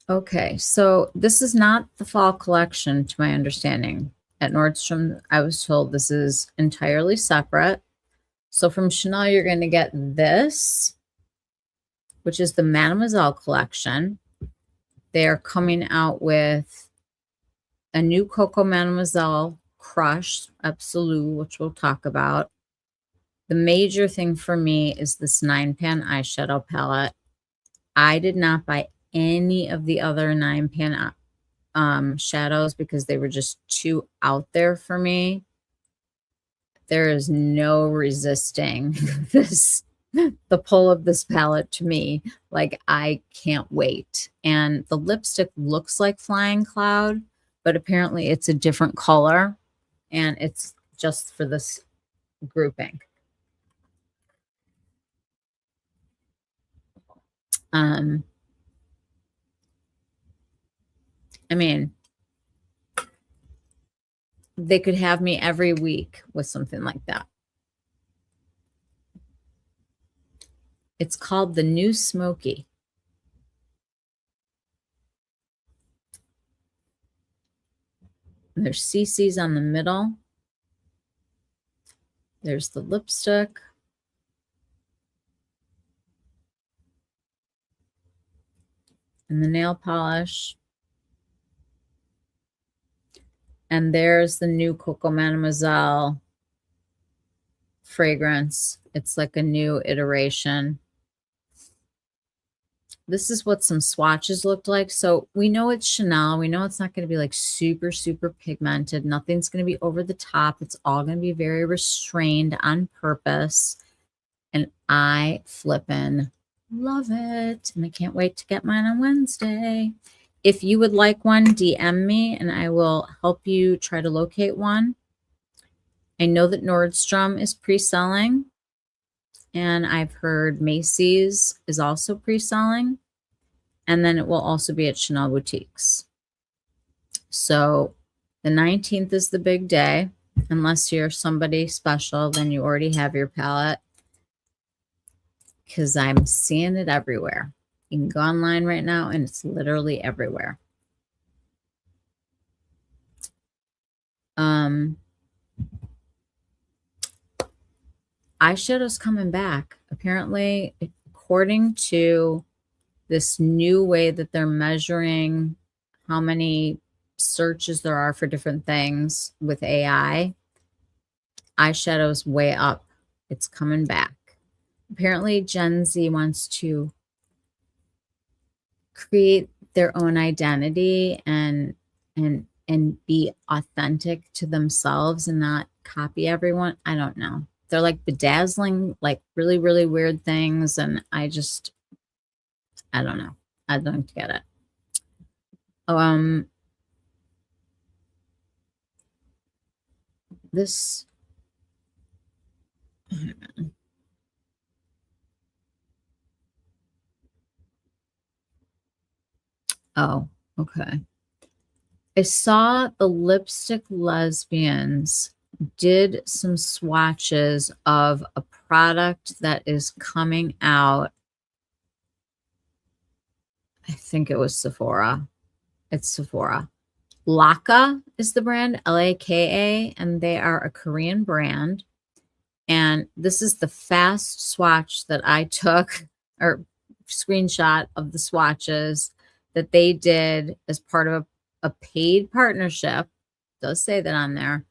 Okay, so this is not the fall collection to my understanding. At Nordstrom, I was told this is entirely separate. So from Chanel, you're going to get this, which is the Mademoiselle collection. They are coming out with a new Coco Mademoiselle Crush Absolute, which we'll talk about. The major thing for me is this 9-pan eyeshadow palette. I did not buy any of the other 9-pan shadows because they were just too out there for me. There is no resisting the pull of this palette to me. Like, I can't wait. And the lipstick looks like Flying Cloud, but apparently it's a different color and it's just for this grouping. I mean, they could have me every week with something like that. It's called the New Smoky. There's CC's on the middle. There's the lipstick. And the nail polish. And there's the new Coco Mademoiselle fragrance. It's like a new iteration. This is what some swatches looked like. So we know it's Chanel. We know it's not going to be like super, super pigmented. Nothing's going to be over the top. It's all going to be very restrained on purpose. And I flippin' love it. And I can't wait to get mine on Wednesday. If you would like one, DM me and I will help you try to locate one. I know that Nordstrom is pre-selling. And I've heard Macy's is also pre-selling. And then it will also be at Chanel boutiques. So the 19th is the big day. Unless you're somebody special, then you already have your palette. because I'm seeing it everywhere. You can go online right now and it's literally everywhere. Eyeshadow's coming back. Apparently, according to this new way that they're measuring how many searches there are for different things with AI, eyeshadow's way up. It's coming back. Apparently, Gen Z wants to create their own identity and be authentic to themselves and not copy everyone. I don't know. They're like bedazzling like really, really weird things. And I don't know. I don't get it. This, oh, okay. I saw the Lipstick Lesbians did some swatches of a product that is coming out. I think it was Sephora. It's Sephora. Laka is the brand, Laka, and they are a Korean brand. And this is the fast swatch that I took, or screenshot of the swatches that they did as part of a paid partnership. It does say that on there,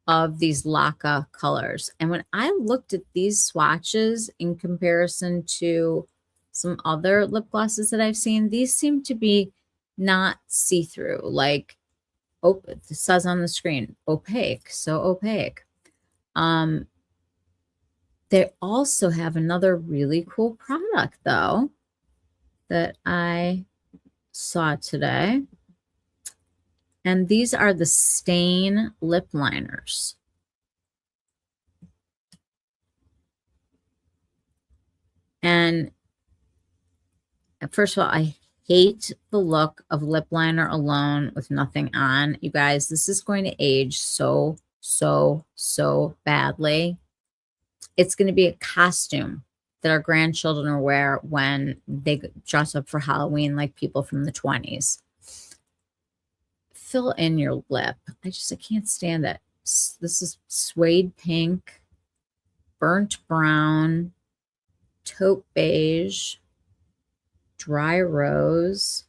of these Laka colors. And when I looked at these swatches in comparison to some other lip glosses that I've seen, these seem to be not see-through. Like, oh, it says on the screen, opaque, so opaque. They also have another really cool product, though, that I saw today. And these are the Stain lip liners. And first of all, I hate the look of lip liner alone with nothing on. You guys, this is going to age so, so, so badly. It's going to be a costume that our grandchildren will wear when they dress up for Halloween like people from the 20s. Fill in your lip. I can't stand it. This is suede pink, burnt brown, taupe beige, dry rose,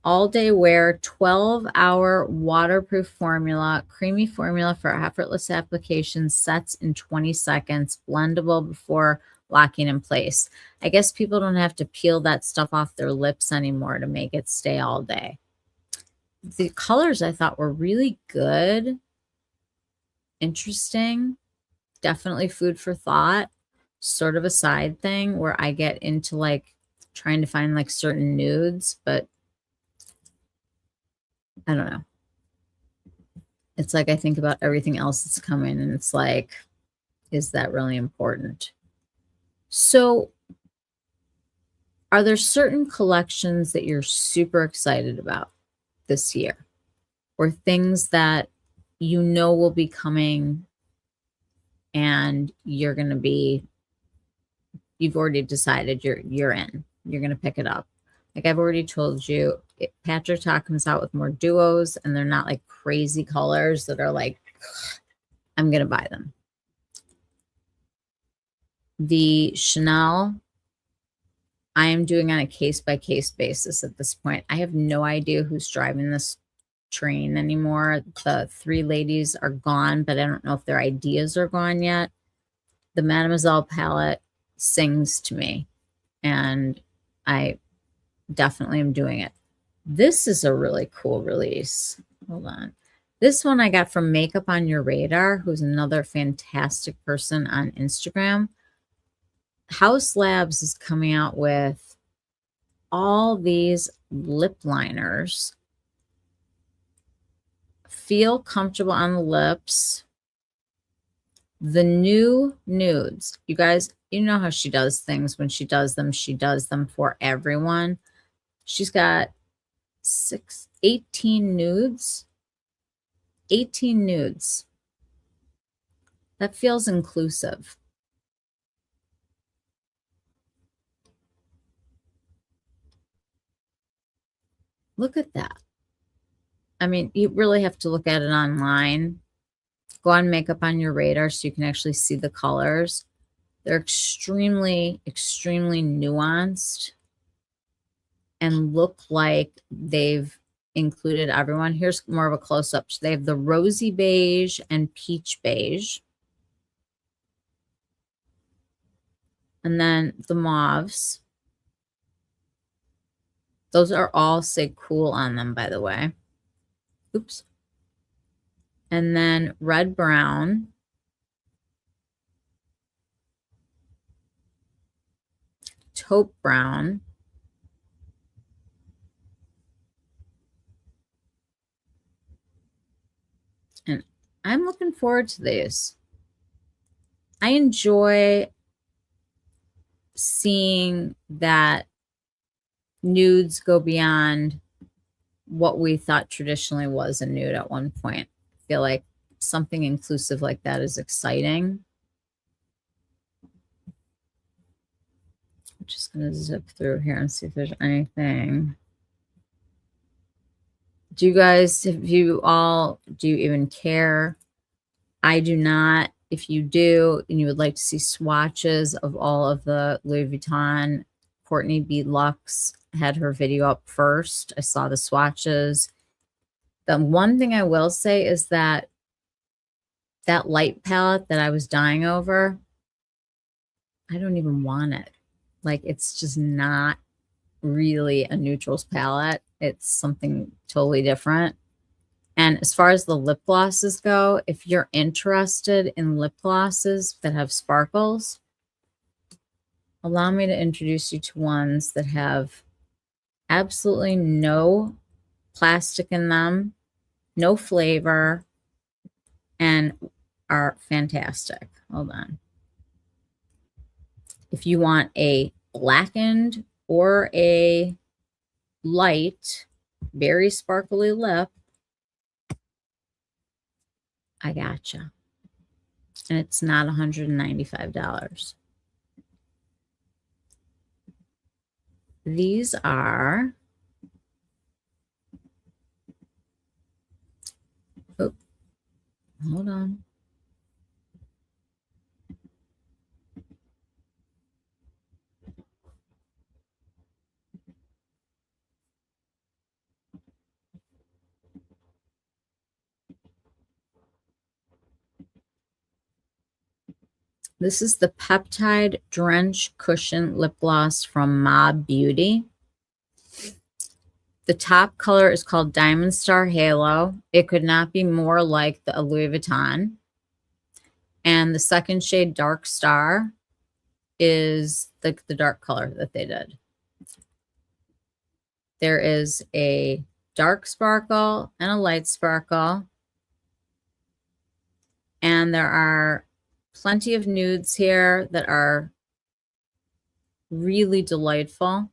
all day wear, 12-hour waterproof formula, creamy formula for effortless application, sets in 20 seconds, blendable before locking in place. I guess people don't have to peel that stuff off their lips anymore to make it stay all day. The colors I thought were really good, interesting, definitely food for thought, sort of a side thing where I get into like trying to find like certain nudes, but I don't know. It's like I think about everything else that's coming and it's like, is that really important? So are there certain collections that you're super excited about this year, or things that you know will be coming and you're going to be, you've already decided you're in, you're going to pick it up? Like I've already told you, Patrick Ta comes out with more duos and they're not like crazy colors that are like, I'm going to buy them. The Chanel, I am doing on a case-by-case basis at this point. I have no idea who's driving this train anymore. The three ladies are gone, but I don't know if their ideas are gone yet. The Mademoiselle palette sings to me, and I definitely am doing it. This is a really cool release. Hold on. This one I got from Makeup on Your Radar, who's another fantastic person on Instagram. Haus Labs is coming out with all these lip liners. Feel comfortable on the lips. The new nudes. You guys, you know how she does things. When she does them for everyone. She's got 18 nudes. 18 nudes. That feels inclusive. Look at that. I mean, you really have to look at it online. Go on Makeup on Your Radar so you can actually see the colors. They're extremely, extremely nuanced and look like they've included everyone. Here's more of a close-up. They have the rosy beige and peach beige. And then the mauves. Those are all say cool on them, by the way. Oops. And then red brown. Taupe brown. And I'm looking forward to these. I enjoy seeing that nudes go beyond what we thought traditionally was a nude at one point. I feel like something inclusive like that is exciting. I'm just going to zip through here and see if there's anything. Do you guys, do you even care? I do not. If you do, and you would like to see swatches of all of the Louis Vuitton, Courtney B. Lux had her video up first. I saw the swatches. The one thing I will say is that that light palette that I was dying over, I don't even want it. Like, it's just not really a neutrals palette. It's something totally different. And as far as the lip glosses go, if you're interested in lip glosses that have sparkles, allow me to introduce you to ones that have absolutely no plastic in them, no flavor, and are fantastic. Hold on. If you want a blackened or a light, very sparkly lip, I gotcha. And it's not $195. These are, oh, hold on. This is the Peptide Drench Cushion Lip Gloss from Mob Beauty. The top color is called Diamond Star Halo. It could not be more like the Louis Vuitton. And the second shade, Dark Star, is the dark color that they did. There is a dark sparkle and a light sparkle. And there are plenty of nudes here that are really delightful.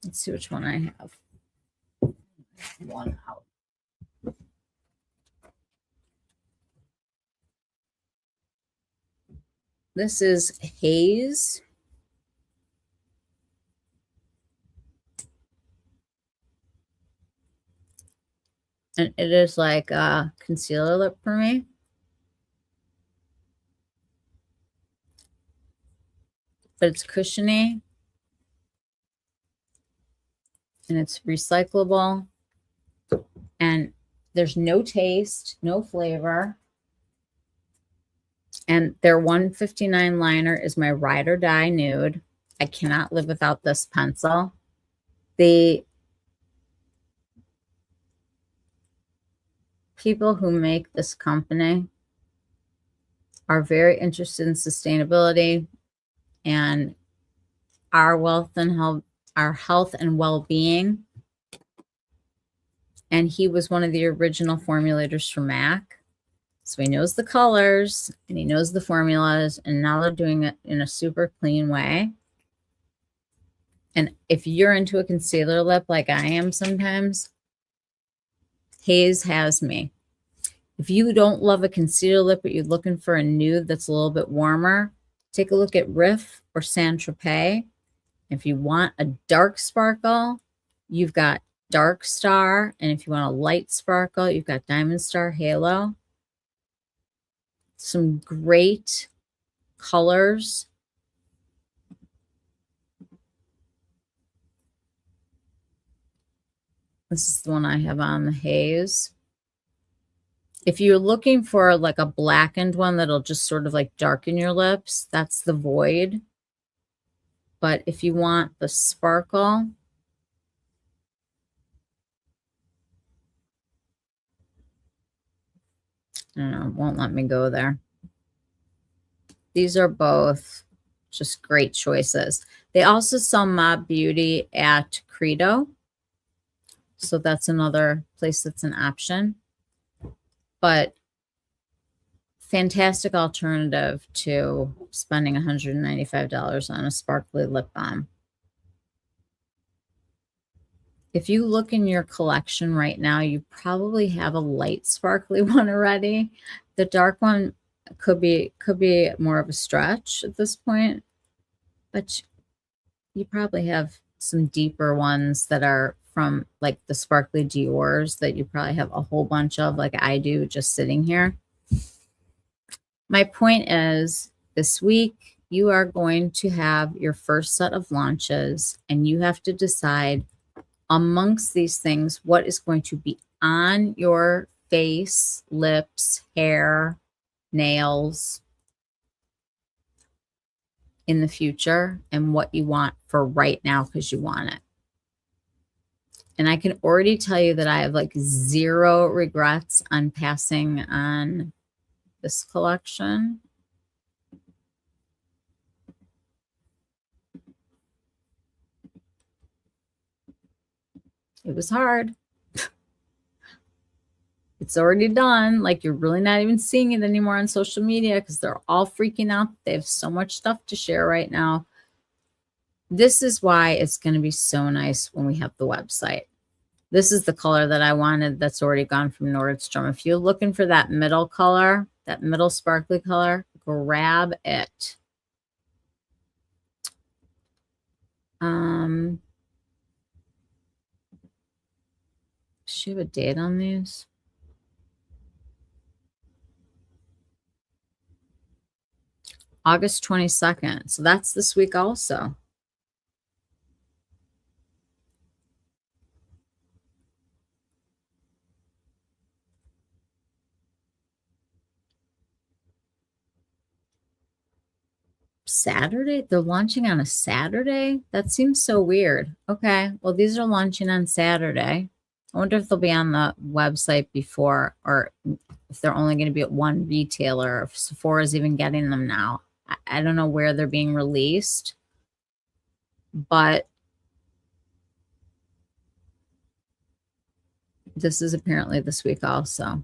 Let's see which one I have. One out. This is Haze. And it is like a concealer lip for me. But it's cushiony. And it's recyclable. And there's no taste, no flavor. And their 159 liner is my ride or die nude. I cannot live without this pencil. The people who make this company are very interested in sustainability and our health and well-being. And he was one of the original formulators for MAC. So he knows the colors and he knows the formulas, and now they're doing it in a super clean way. And if you're into a concealer lip like I am sometimes, Haze has me. If you don't love a concealer lip, but you're looking for a nude that's a little bit warmer, take a look at Riff or Saint Tropez. If you want a dark sparkle, you've got Dark Star. And if you want a light sparkle, you've got Diamond Star Halo. Some great colors. This is the one I have on, the Haze. If you're looking for like a blackened one that'll just sort of like darken your lips, that's the Void. But if you want the sparkle, I don't know, it won't let me go there. These are both just great choices. They also sell Mob Beauty at Credo. So that's another place that's an option. But fantastic alternative to spending $195 on a sparkly lip balm. If you look in your collection right now, you probably have a light sparkly one already. The dark one could be more of a stretch at this point, but you probably have some deeper ones that are from like the sparkly Dior's that you probably have a whole bunch of, like I do, just sitting here. My point is, this week you are going to have your first set of launches, and you have to decide amongst these things what is going to be on your face, lips, hair, nails in the future, and what you want for right now because you want it. And I can already tell you that I have like zero regrets on passing on this collection. It was hard. It's already done. Like, you're really not even seeing it anymore on social media because they're all freaking out. They have so much stuff to share right now. This is why it's going to be so nice when we have the website. This is the color that I wanted that's already gone from Nordstrom. If you're looking for that middle color, that middle sparkly color, grab it. Does she have a date on these? August 22nd. So that's this week also. Saturday? They're launching on a Saturday? That seems so weird. Okay, well, these are launching on Saturday. I wonder if they'll be on the website before, or if they're only going to be at one retailer, if Sephora's even getting them now. I don't know where they're being released, but this is apparently this week also.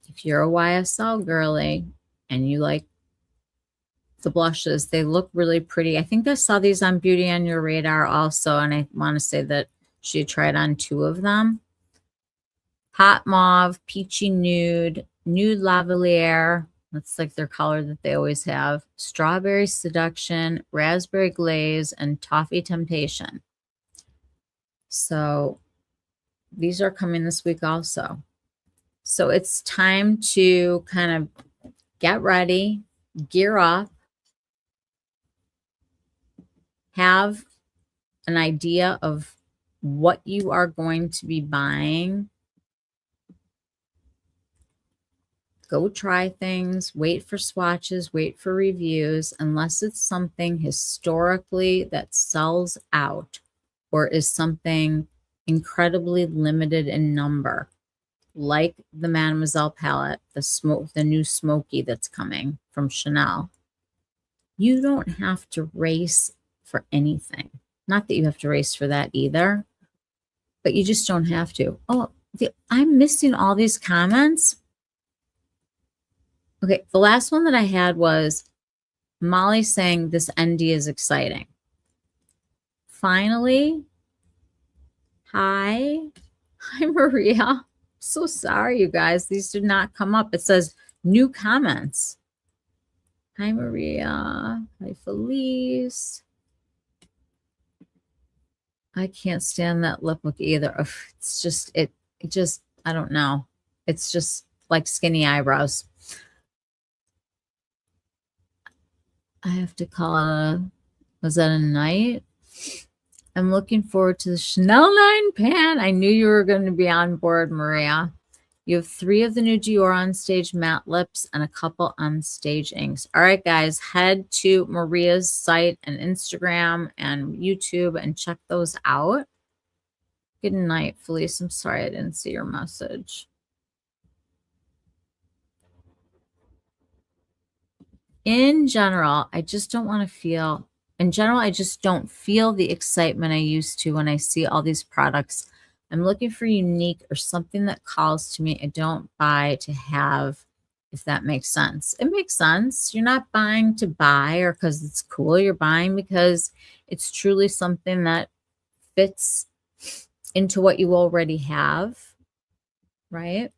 If you're a YSL girly and you like the blushes, they look really pretty. I think I saw these on Beauty on Your Radar also, and I want to say that she tried on 2 of them. Hot Mauve, Peachy Nude, Nude Lavalier. That's like their color that they always have. Strawberry Seduction, Raspberry Glaze, and Toffee Temptation. So these are coming this week also. So it's time to kind of get ready, gear up, have an idea of what you are going to be buying. Go try things, wait for swatches, wait for reviews, unless it's something historically that sells out or is something incredibly limited in number, like the Mademoiselle palette, the new Smoky that's coming from Chanel. You don't have to race for anything. Not that you have to race for that either, but you just don't have to. Oh, I'm missing all these comments. Okay, the last one that I had was Molly saying this ND is exciting. Finally, hi Maria. So sorry, you guys. These did not come up. It says new comments. Hi, Maria. Hi, Hi, Felice. I can't stand that lip look either. Ugh, it's just, it just, I don't know. It's just like skinny eyebrows. I have to call it was that a night? I'm looking forward to the Chanel 9 pan. I knew you were going to be on board, Maria. You have 3 of the new Dior on stage matte lips and a couple on stage inks. All right, guys, head to Maria's site and Instagram and YouTube and check those out. Good night, Felice. I'm sorry I didn't see your message. In general, I just don't want to feel, in general, I just don't feel the excitement I used to when I see all these products. I'm looking for unique or something that calls to me. I don't buy to have, if that makes sense. It makes sense. You're not buying to buy or because it's cool. You're buying because it's truly something that fits into what you already have, right?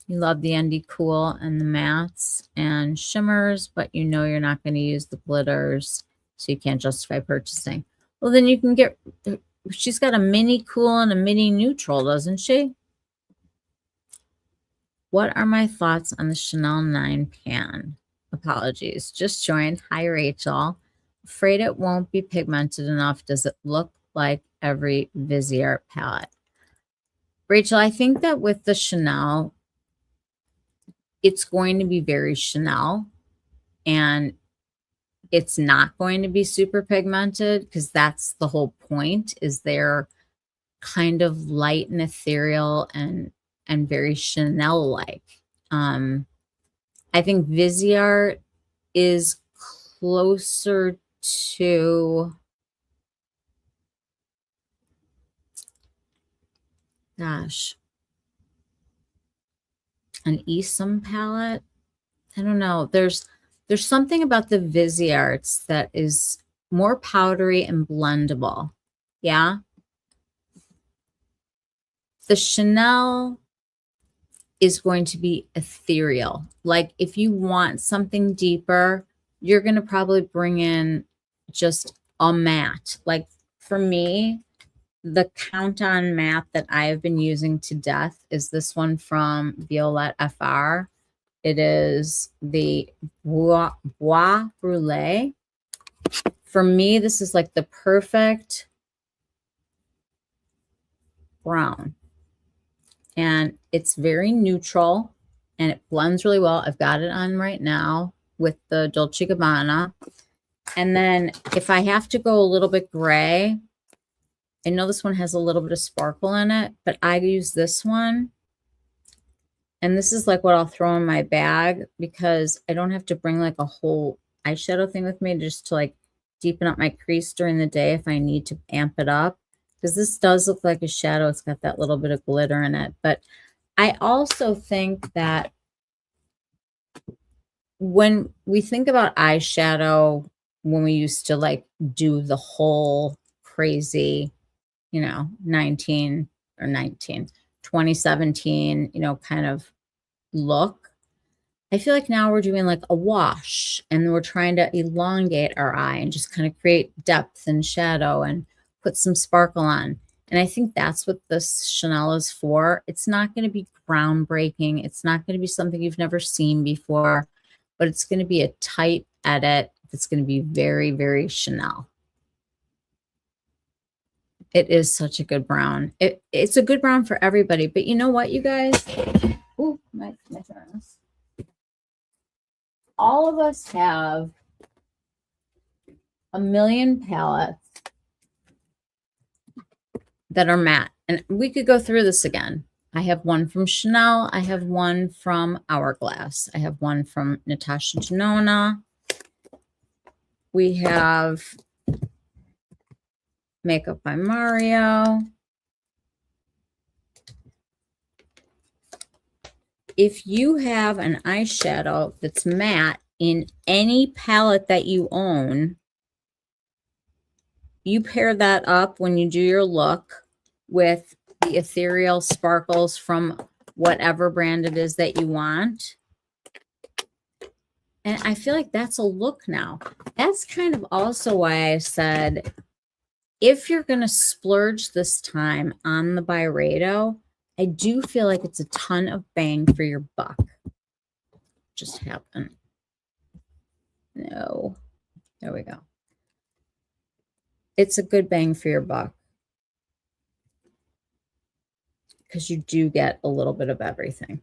You love the ND Cool and the mattes and shimmers, but you know you're not going to use the glitters, so you can't justify purchasing. Well, then you can get, she's got a mini cool and a mini neutral, doesn't she? What are my thoughts on the Chanel 9 pan? Apologies, just joined. Hi, Rachel. Afraid it won't be pigmented enough. Does it look like every Viseart palette? Rachel, I think that with the Chanel, it's going to be very Chanel, and it's not going to be super pigmented because that's the whole point, is they're kind of light and ethereal and very Chanel-like. I think Viseart is closer to, gosh, an Esom palette. I don't know. There's something about the Visearts that is more powdery and blendable. Yeah. The Chanel is going to be ethereal. Like if you want something deeper, you're going to probably bring in just a matte. Like for me, the Count On matte that I have been using to death is this one from Violette FR. It is the Bois Brulee. For me, this is like the perfect brown. And it's very neutral and it blends really well. I've got it on right now with the Dolce & Gabbana. And then if I have to go a little bit gray, I know this one has a little bit of sparkle in it, but I use this one. And this is like what I'll throw in my bag because I don't have to bring like a whole eyeshadow thing with me just to like deepen up my crease during the day if I need to amp it up. Because this does look like a shadow. It's got that little bit of glitter in it. But I also think that when we think about eyeshadow, when we used to like do the whole crazy, 2017, kind of look, I feel like now we're doing like a wash and we're trying to elongate our eye and just kind of create depth and shadow and put some sparkle on. And I think that's what this Chanel is for. It's not going to be groundbreaking. It's not going to be something you've never seen before, but it's going to be a tight edit that's going to be very, very Chanel. It is such a good brown. It's a good brown for everybody. But you know what, you guys? Ooh, my turns. All of us have a million palettes that are matte. And we could go through this again. I have one from Chanel. I have one from Hourglass. I have one from Natasha Denona. We have Makeup by Mario. If you have an eyeshadow that's matte in any palette that you own, you pair that up when you do your look with the ethereal sparkles from whatever brand it is that you want. And I feel like that's a look now. That's kind of also why I said, if you're going to splurge this time on the Byredo, I do feel like it's a ton of bang for your buck. Just happened. No. There we go. It's a good bang for your buck because you do get a little bit of everything.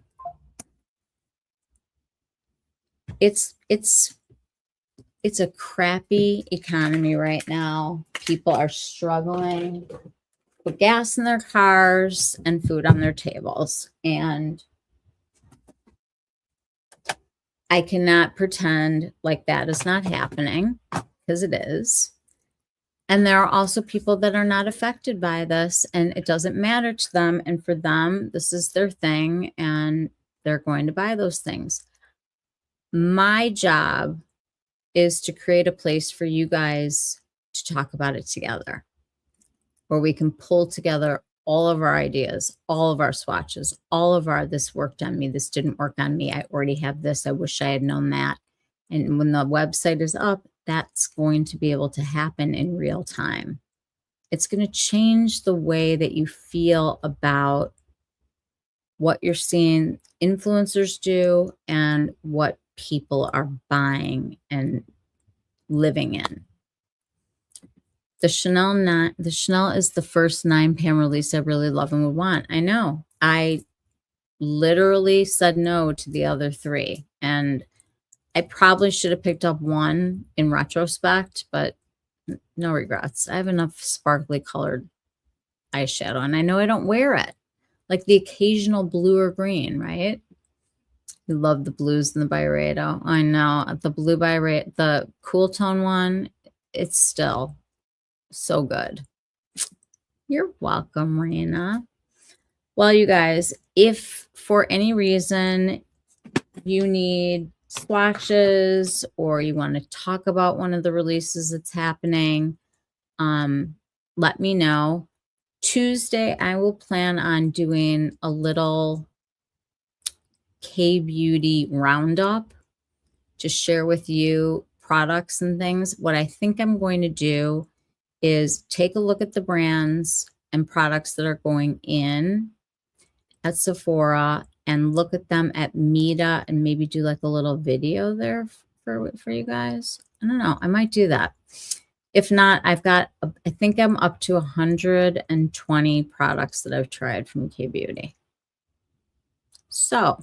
It's a crappy economy right now. People are struggling with gas in their cars and food on their tables. And I cannot pretend like that is not happening, because it is. And there are also people that are not affected by this, and it doesn't matter to them. And for them, this is their thing, and they're going to buy those things. My job is to create a place for you guys to talk about it together, where we can pull together all of our ideas, all of our swatches, all of our, this worked on me, this didn't work on me, I already have this, I wish I had known that. And when the website is up, that's going to be able to happen in real time. It's going to change the way that you feel about what you're seeing influencers do and what people are buying and living in. The Chanel is the first 9-pan release I really love and would want. I know. I literally said no to the other 3. And I probably should have picked up one in retrospect, but no regrets. I have enough sparkly colored eyeshadow, and I know I don't wear it. Like the occasional blue or green, right? You love the blues in the Byredo. I know. The blue Byredo, the cool tone one, it's still so good. You're welcome, Raina. Well, you guys, if for any reason you need swatches or you want to talk about one of the releases that's happening, let me know. Tuesday, I will plan on doing a little K-Beauty roundup to share with you products and things. What I think I'm going to do is take a look at the brands and products that are going in at Sephora and look at them at Meta and maybe do like a little video there for you guys. I don't know. I might do that. If not, I think I'm up to 120 products that I've tried from K-Beauty. So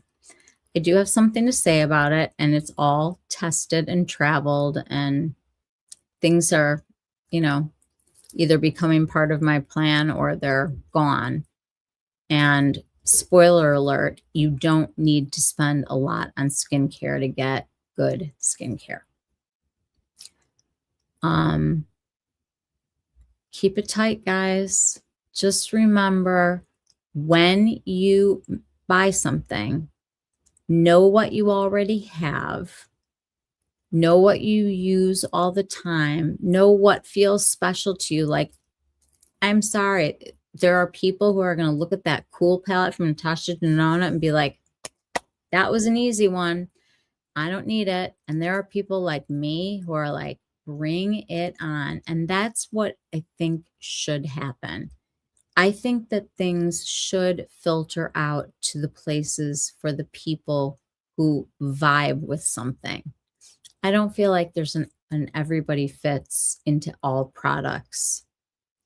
I do have something to say about it, and it's all tested and traveled, and things are, either becoming part of my plan or they're gone. And spoiler alert, you don't need to spend a lot on skincare to get good skincare. Keep it tight, guys. Just remember, when you buy something, know what you already have. Know what you use all the time. Know what feels special to you. Like, I'm sorry, there are people who are going to look at that cool palette from Natasha Denona and be like, that was an easy one. I don't need it. And there are people like me who are like, bring it on. And that's what I think should happen. I think that things should filter out to the places for the people who vibe with something. I don't feel like there's an everybody fits into all products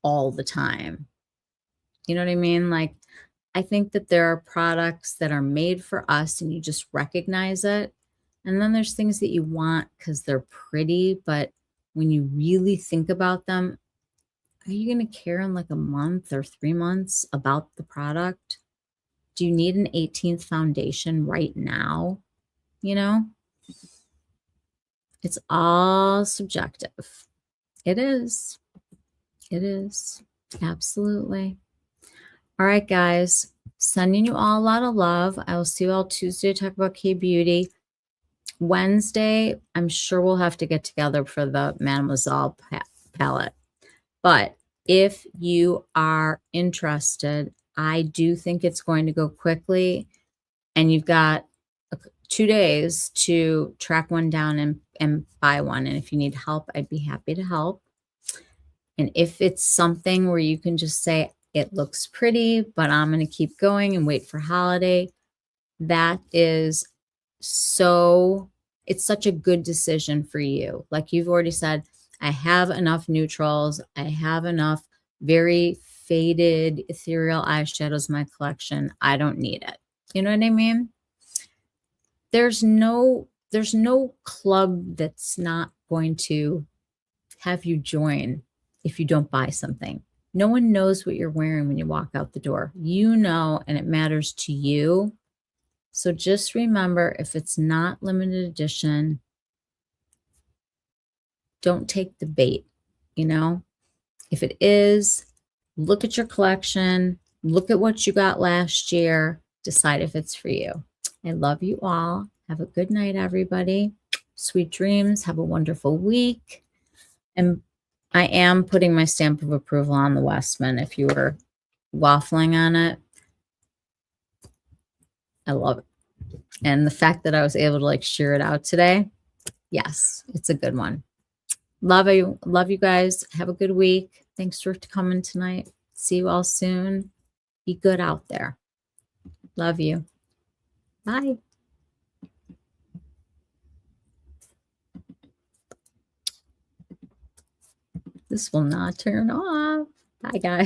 all the time. You know what I mean? Like, I think that there are products that are made for us and you just recognize it. And then there's things that you want because they're pretty, but when you really think about them, are you going to care in like a month or 3 months about the product? Do you need an 18th foundation right now? It's all subjective. It is. It is. Absolutely. All right, guys. Sending you all a lot of love. I will see you all Tuesday to talk about K-Beauty. Wednesday, I'm sure we'll have to get together for the Mademoiselle palette. But if you are interested, I do think it's going to go quickly. And you've got 2 days to track one down and buy one, and if you need help, I'd be happy to help. And if it's something where you can just say, "It looks pretty, but I'm gonna keep going and wait for holiday," that is so it's such a good decision for you. Like you've already said, "I have enough neutrals. I have enough very faded ethereal eyeshadows in my collection. I don't need it." You know what I mean? There's no club that's not going to have you join if you don't buy something. No one knows what you're wearing when you walk out the door. You know, and it matters to you. So just remember, if it's not limited edition, don't take the bait, you know? If it is, look at your collection, look at what you got last year, decide if it's for you. I love you all. Have a good night, everybody. Sweet dreams. Have a wonderful week. And I am putting my stamp of approval on the Westman. If you were waffling on it, I love it. And the fact that I was able to like shear it out today, yes, it's a good one. Love you. Love you guys. Have a good week. Thanks for coming tonight. See you all soon. Be good out there. Love you. Bye. This will not turn off. Bye, guys.